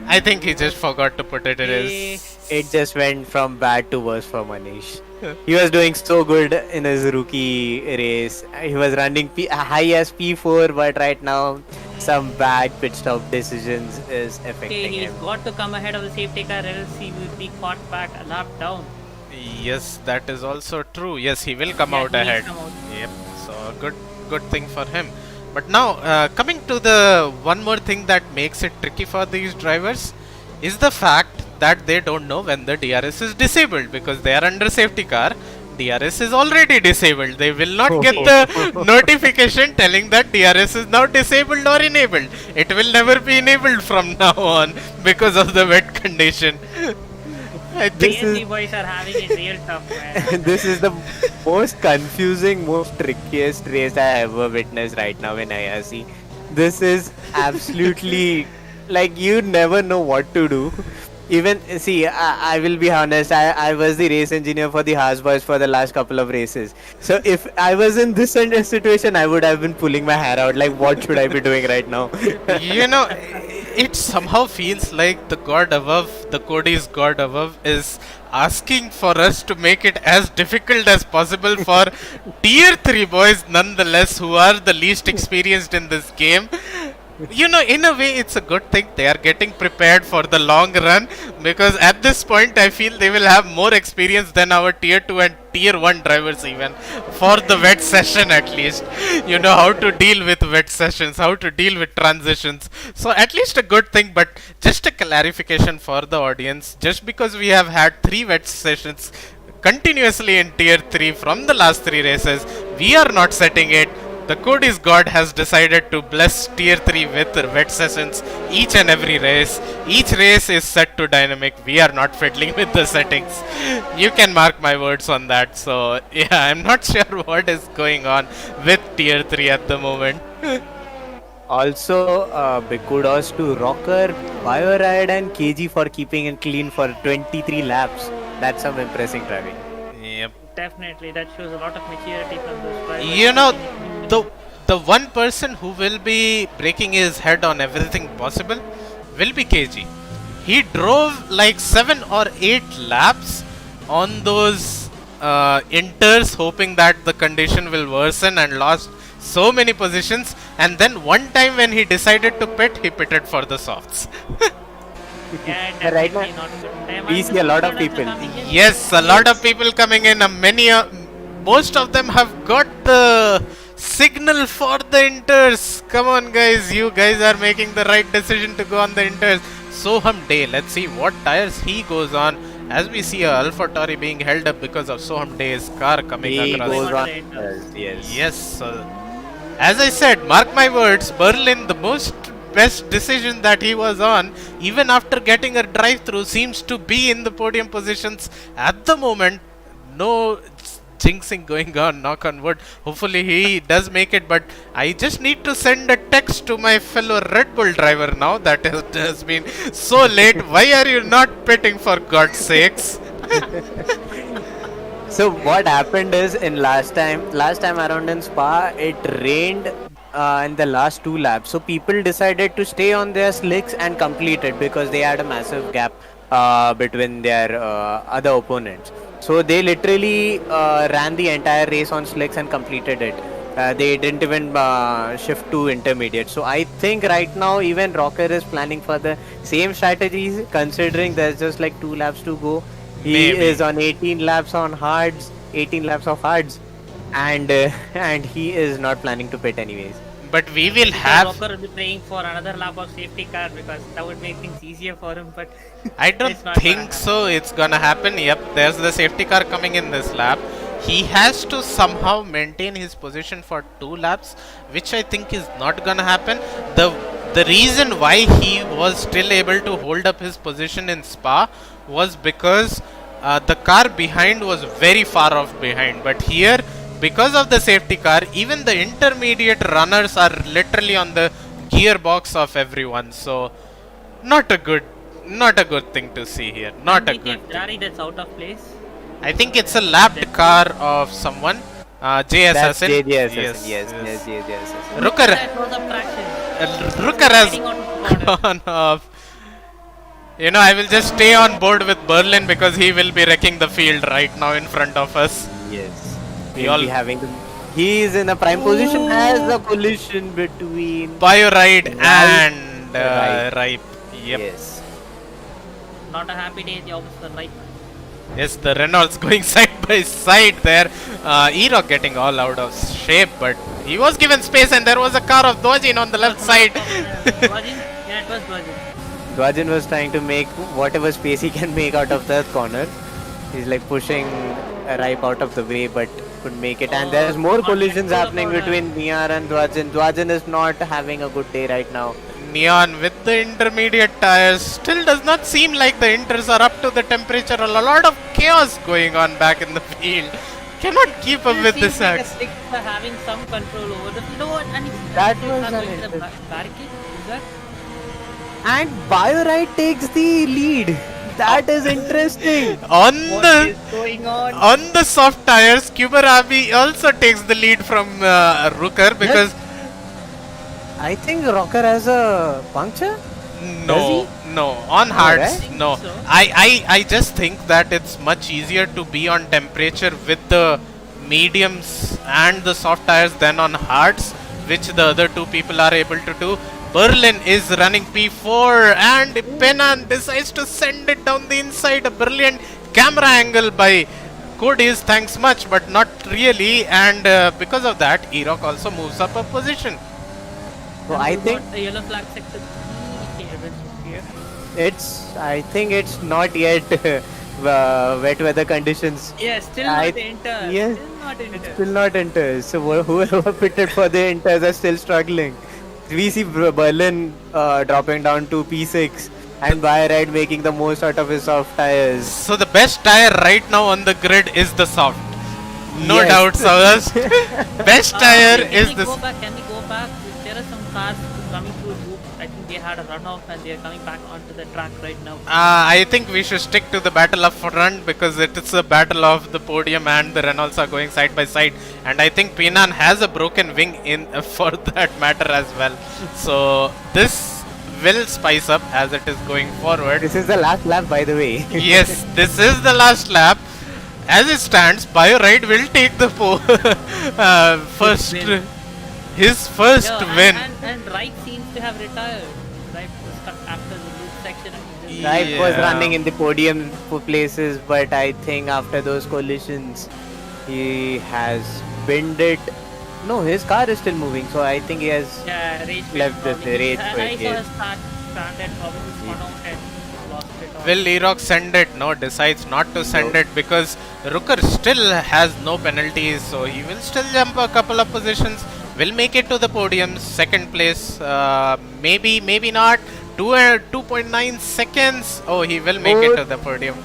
I think he just forgot to put it in his. It just went from bad to worse for Manish. He was doing so good in his rookie race. He was running high as P4, but right now some bad pit stop decisions is Okay, affecting he's him. got to come ahead of the safety car, else he will be caught back a lap down. Yes, that is also true. Yes, he will come Yeah, out he will ahead. come out. Yep. So So good thing for him. But now, coming to the one more thing that makes it tricky for these drivers is the fact that they don't know when the DRS is disabled because they are under safety car. DRS is already disabled. They will not get the notification telling that DRS is now disabled or enabled. It will never be enabled from now on because of the wet condition. I think PNG boys are having it real tough, man. This is the most confusing, most trickiest race I ever witnessed right now in IRC. This is absolutely like you never know what to do. Even see, I will be honest. I was the race engineer for the Haas boys for the last couple of races. So if I was in this situation, I would have been pulling my hair out. Like, what should I be doing right now? you know, it somehow feels like the god above, the Cody's god above, is asking for us to make it as difficult as possible for tier 3 boys, nonetheless, who are the least experienced in this game. You know, in a way, it's a good thing they are getting prepared for the long run because at this point, I feel they will have more experience than our tier 2 and tier 1 drivers, even for the wet session at least. You know how to deal with wet sessions, how to deal with transitions. So, at least a good thing, but just a clarification for the audience just because we have had 3 wet sessions continuously in tier 3 from the last 3 races, we are not setting it. The Cody's God has decided to bless tier 3 with wet sessions each and every race. Each race is set to dynamic. We are not fiddling with the settings. You can mark my words on that. So yeah, I'm not sure what is going on with tier 3 at the moment. Also, big kudos to Rocker, Bioride and KG for keeping it clean for 23 laps. That's some impressive driving. Yep. Definitely, that shows a lot of maturity from those drivers. You know, the one person who will be breaking his head on everything possible will be KG. He drove like 7 or 8 laps on those inters, hoping that the condition will worsen, and lost so many positions. And then one time when he decided to pit, he pitted for the softs. Yeah, Right now, definitely not good. we see a lot of people. Yes, a lot of people coming in. Most of them have got the signal for the inters. Come on, guys. You guys are making the right decision to go on the inters. Soham Day. Let's see what tires he goes on. As we see AlphaTauri being held up because of Soham Day's car coming He across. goes on. Yes. Yes. Yes. As I said, mark my words, Berlin, the best decision that he was on, even after getting a drive-through, seems to be in the podium positions at the moment. No jinxing going on, knock on wood. Hopefully he does make it, but I just need to send a text to my fellow Red Bull driver now that it has been so late. Why are you not pitting, for God's sakes? So what happened is in last time around in Spa, it rained in the last 2 laps. So people decided to stay on their slicks and complete it because they had a massive gap between their other opponents. So they literally ran the entire race on slicks and completed it. They didn't even shift to intermediate. So I think right now even Rocker is planning for the same strategies, considering there's just like 2 laps to go. He Maybe. is on 18 laps on hards, 18 laps of hards, and he is not planning to pit anyways. But we will The have. Rocker will be praying for another lap of safety car because that would make things easier for him. But I don't it's not gonna think happen. so. It's gonna happen. Yep, there's the safety car coming in this lap. He has to somehow maintain his position for 2 laps, which I think is not gonna happen. The reason why he was still able to hold up his position in Spa was because the car behind was very far off behind. But here, because of the safety car, even the intermediate runners are literally on the gearbox of everyone. So, not a good thing to see here. Not a good thing. Ferrari that's out of place. I think it's a lapped car of someone. J That's Assassin. JJ Assassin. Yes, JJ Assassin. Rooker, That was of traction. Rooker has Getting out of corner. gone off. You know, I will just stay on board with Berlin because he will be wrecking the field right now in front of us. Yes. We We'll all- be having the. He is in a prime position as the collision between. Bioride and Ripe. Ripe. Yep. Yes. Not a happy day, the opposite right. Yes, the Renault's going side by side there. Erok getting all out of shape, but he was given space and there was a car of Dojin on the left side. Dodging? Yeah, it was dodging. Dwajin was trying to make whatever space he can make out of that corner. He's like pushing Ripe out of the way, but could make it. And there's more Not collisions control happening about between Niar and Dwajin. Dwajin is not having a good day right now. Neon with the intermediate tires still does not seem like the inters are up to the temperature. A lot of chaos going on back in the field. Cannot keep up with this Like axe. a six for having some control over the flow, and it's That it's was not an going to the interest- barricade. Is that? And Biorite takes the lead. That is interesting. On What the is going on? on the soft tires, Kubarabi also takes the lead from Rooker because I think Rocker has a puncture. no, no, on hards, right? no. So? I just think that it's much easier to be on temperature with the mediums and the soft tires than on hards, which the other two people are able to do. Berlin is running P4 and Penan decides to send it down the inside. A brilliant camera angle by Cody's, thanks much, but not really. And because of that, Erok also moves up a position. So And I we think got the yellow flag sector 3 here. I think it's not yet wet weather conditions. Yeah, still I- not enter. yes, Still not enter. It's still not enters. So whoever pitted for the enters are still struggling. We see Berlin dropping down to P6 and Bayride making the most out of his soft tires. So the best tire right now on the grid is the soft. No Yes. doubt, Saurabh. Best tire Can is we this. go back? Can we go back? There are some cars coming through loop. I think they had a runoff and they are coming back onto the track right now. I think we should stick to the battle of front because it is a battle of the podium and the Renaults are going side by side. And I think Pinan has a broken wing in for that matter as well. So this will spice up as it is going forward. This is the last lap, by the way. Yes, this is the last lap. As it stands, Bioride will take the first, win. his first Yeah, win. And Wright seems to have retired. Wright was stuck after the loop section. And he just- Ripe was Yeah. running in the podium places, but I think after those collisions, he has binned it. No, his car is still moving, so I think he has. Yeah, rage quit Left the probably. rage I quit, saw yes. his start started probably spun out and lost it all. Will Erok send it? No, decides not to send No. it because Rooker still has no penalties, so he will still jump a couple of positions. Will make it to the podium, second place. Maybe, maybe not. 2.9 seconds. Oh, he will make it to the podium.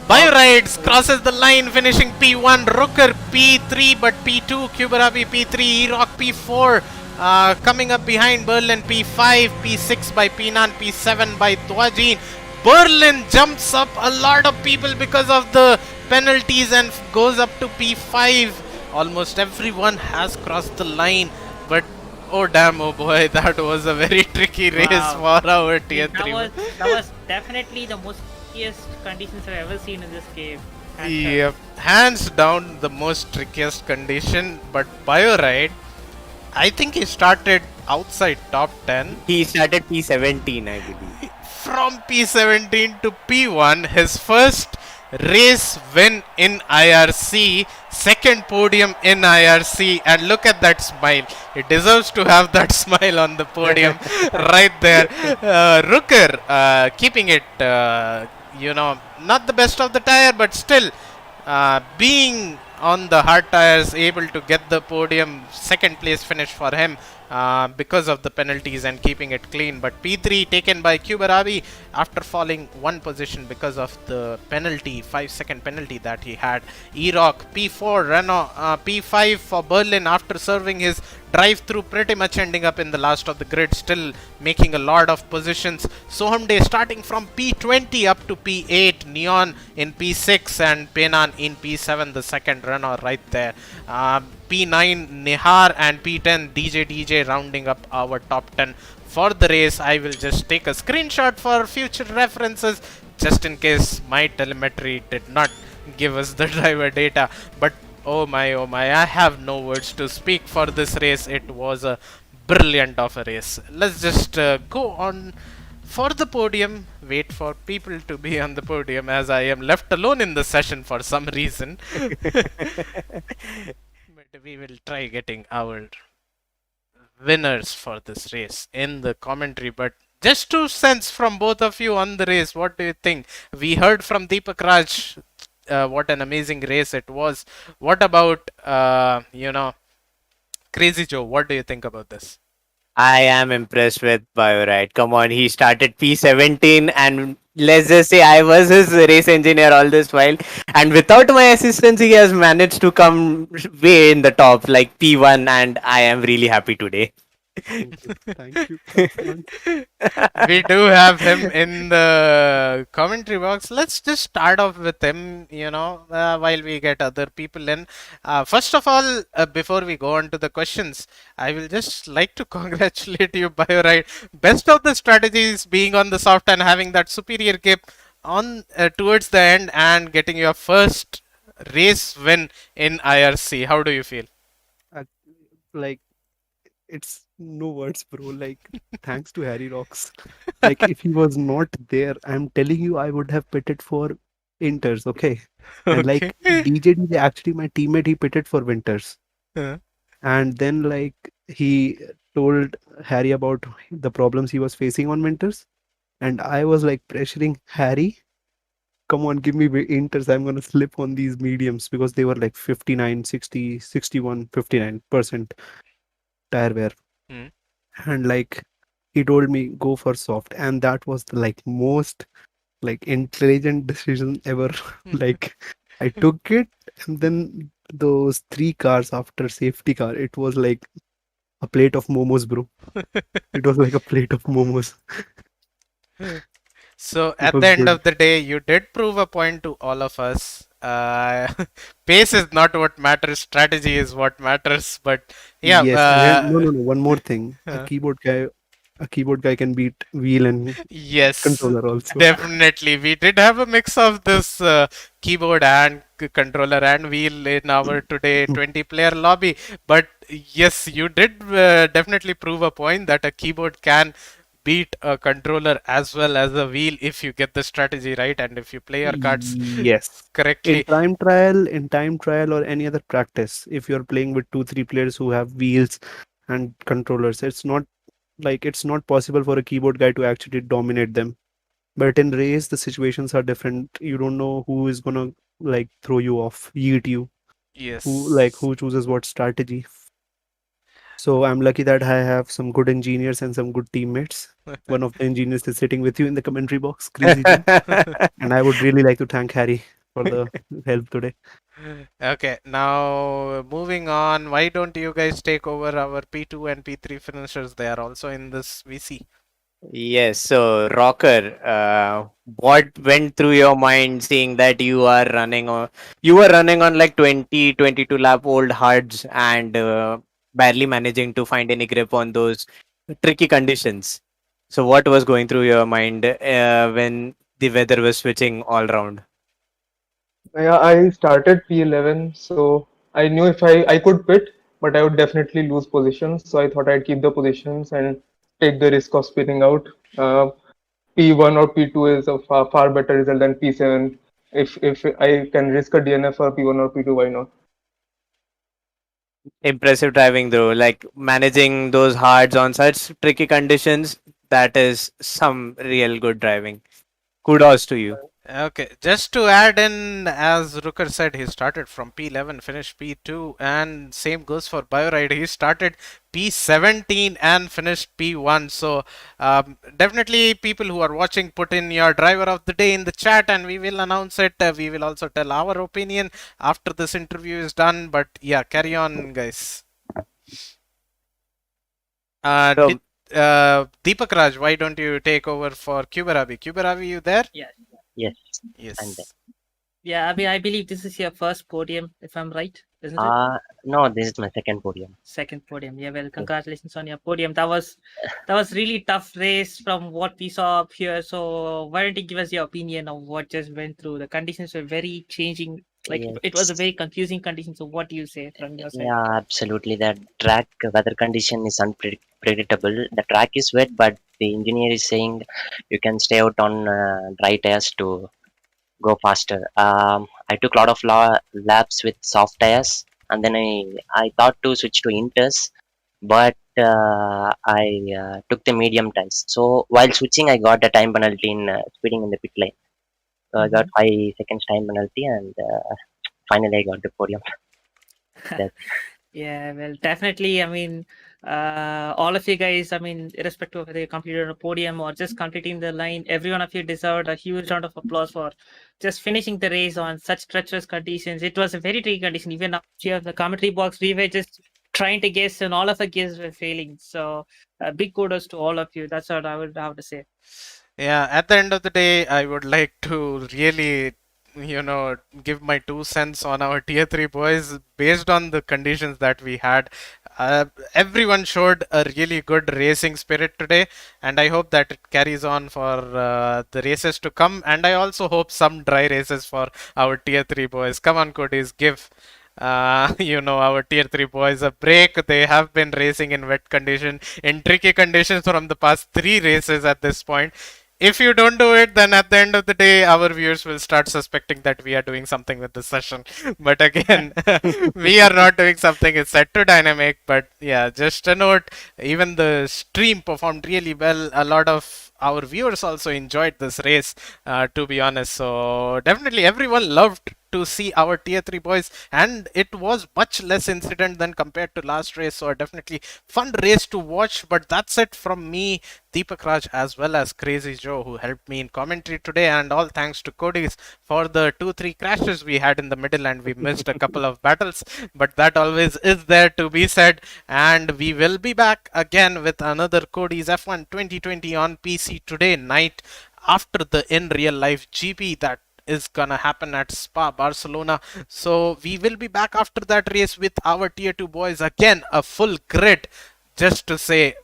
Biorides crosses the line, finishing P1. Rooker P3, but P2. Kubarabi P3. Erok P4. Coming up behind Berlin P5. P6 by Pinan. P7 by Dwajin. Berlin jumps up a lot of people because of the penalties and goes up to P5. Almost everyone has crossed the line, but oh damn, oh boy, that was a very tricky race Wow. for our tier 3. That was definitely the most trickiest conditions I've ever seen in this cave. And, Yep, hands down the most trickiest condition, but Bioride, I think he started outside top 10. He started P17, I believe. From P17 to P1, his first race win in IRC, second podium in IRC, and look at that smile. He deserves to have that smile on the podium right there. Rooker keeping it, not the best of the tire, but still being on the hard tires, able to get the podium, second place finish for him. Because of the penalties and keeping it clean. But P3 taken by Kubarabi after falling one position because of the penalty, 5-second penalty that he had. Erok P4, Renault P5 for Berlin after serving his drive through, pretty much ending up in the last of the grid, still making a lot of positions. Sohamde starting from P20 up to P8, Neon in P6 and Penan in P7, the second Renault right there. P9 Nihar and P10 DJ rounding up our top 10 for the race. I will just take a screenshot for future references just in case my telemetry did not give us the driver data. But oh my, I have no words to speak for this race. It was a brilliant of a race. Let's just go on for the podium, wait for people to be on the podium as I am left alone in the session for some reason. But we will try getting our winners for this race in the commentary. But just to sense from both of you on the race, what do you think? We heard from Deepak Raj what an amazing race it was. What about, Crazy Joe? What do you think about this? I am impressed with Bioride. Come on, he started P17, and let's just say I was his race engineer all this while. And without my assistance, he has managed to come way in the top, like P1, and I am really happy today. Thank you. Thank you. Compliment. We do have him in the commentary box. Let's just start off with him, while we get other people in. First of all, before we go on to the questions, I will just like to congratulate you, BioRide. Best of the strategies being on the soft and having that superior cape on towards the end and getting your first race win in IRC. How do you feel? Uh, like it's no words, bro. Like thanks to Harry Rocks. Like if he was not there, I'm telling you, I would have pitted for Inters. Okay, and like Okay. DJD, actually my teammate, he pitted for Winters, Uh, and then like he told Harry about the problems he was facing on Winters, and I was like pressuring Harry, come on, give me Inters. I'm gonna slip on these mediums because they were like 59, 60, 61, 59% tire wear. hmm. And like he told me go for soft, and that was the like most like intelligent decision ever. Like I took it, and then those three cars after safety car, it was like a plate of momos, bro. It was like a plate of momos. So It at was the end good. of the day, you did prove a point to all of us. Pace is not what matters, strategy is what matters. But yeah, Yes, and no, no, no. One more thing. uh, A keyboard guy can beat wheel and yes, controller also. definitely. We did have a mix of this keyboard and controller and wheel in our today 20 player lobby. But yes, you did definitely prove a point that a keyboard can beat a controller as well as a wheel if you get the strategy right and if you play your cards Yes. correctly. In time trial or any other practice, if you're playing with two, three players who have wheels and controllers, it's not possible for a keyboard guy to actually dominate them. But in race, the situations are different. You don't know who is gonna like throw you off, yeet you, Yes. who chooses what strategy. So I'm lucky that I have some good engineers and some good teammates. One of the engineers is sitting with you in the commentary box, Crazy Joe. And I would really like to thank Harry for the help today. Okay, now moving on, why don't you guys take over our P2 and P3 finishers? They are also in this VC. Yes, so Rocker, what went through your mind seeing that you were running on like 20, 22 lap old hards and barely managing to find any grip on those tricky conditions. So what was going through your mind when the weather was switching all round? Yeah, I started P11, so I knew if I could pit, but I would definitely lose positions. So I thought I'd keep the positions and take the risk of spinning out. P1 or P2 is a far better result than P7. If I can risk a DNF for P1 or P2, why not? Impressive driving though, like managing those hards on such tricky conditions, that is some real good driving. Kudos to you. Okay, just to add in, as Rooker said, he started from P11, finished P2, and same goes for Bioride. He started P17 and finished P1. So, definitely, people who are watching, put in your driver of the day in the chat, and we will announce it. We will also tell our opinion after this interview is done. But yeah, carry on, guys. So Deepak Raj, why don't you take over for Kuberabi? Kuberabi, you there? Yeah. Yes, Yes. I'm there. Yeah, I believe this is your first podium, if I'm right, isn't it? No, this is my second podium. Second podium. Yeah, well, congratulations on your podium. That was really tough race from what we saw up here. So why don't you give us your opinion of what just went through? The conditions were very changing. Like it was a Yes. very confusing condition. So what do you say from your side? Yeah, absolutely. The track weather condition is unpredictable. The track is wet, but the engineer is saying you can stay out on dry tires to go faster. I took a lot of laps with soft tires, and then I thought to switch to inters, but I took the medium tires. So while switching, I got a time penalty in speeding in the pit lane. So I got 5 seconds time penalty, and finally I got the podium. That's Yeah, well, definitely. I mean, all of you guys, I mean, irrespective of whether you completed on a podium or just completing the line, every one of you deserved a huge round of applause for just finishing the race on such treacherous conditions. It was a very tricky condition. Even up here, the commentary box, we were just trying to guess, and all of the guesses were failing. So, big kudos to all of you. That's what I would have to say. Yeah, at the end of the day, I would like to really, give my 2 cents on our tier 3 boys based on the conditions that we had. Uh, Everyone showed a really good racing spirit today, and I hope that it carries on for the races to come. And I also hope some dry races for our tier 3 boys. Come on, Codis, give our tier 3 boys a break. They have been racing in wet condition, in tricky conditions from the past 3 races at this point. If you don't do it, then at the end of the day, our viewers will start suspecting that we are doing something with the session. But again, we are not doing something. It's set to dynamic. But yeah, just a note, even the stream performed really well. A lot of our viewers also enjoyed this race, to be honest. So definitely everyone loved to see our tier 3 boys, and it was much less incident than compared to last race. So definitely fun race to watch. But that's it from me, Deepak Raj, as well as Crazy Joe, who helped me in commentary today, and all thanks to Cody's for the 2-3 crashes we had in the middle, and we missed a couple of battles, but that always is there to be said. And we will be back again with another Cody's F1 2020 on PC today night, after the in real life GP that is gonna happen at Spa Barcelona. So we will be back after that race with our tier 2 boys again, a full grid, just to say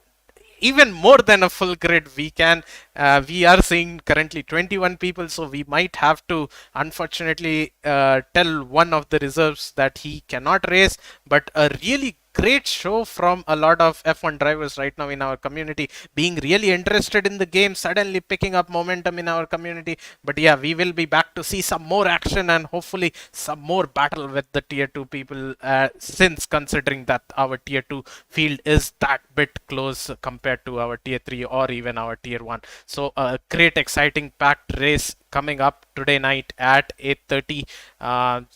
even more than a full grid. We are seeing currently 21 people, so we might have to unfortunately tell one of the reserves that he cannot race. But a really great show from a lot of F1 drivers right now in our community, being really interested in the game, suddenly picking up momentum in our community. But yeah, we will be back to see some more action and hopefully some more battle with the tier 2 people, since considering that our tier 2 field is that bit close compared to our tier 3 or even our tier 1. So a great, exciting, packed race coming up today night at 8:30.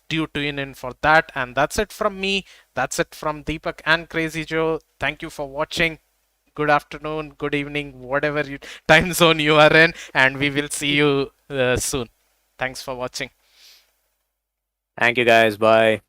Do tune in for that. And that's it from me. That's it from Deepak and Crazy Joe. Thank you for watching. Good afternoon, good evening, whatever time zone you are in, and we will see you soon. Thanks for watching. Thank you guys. Bye.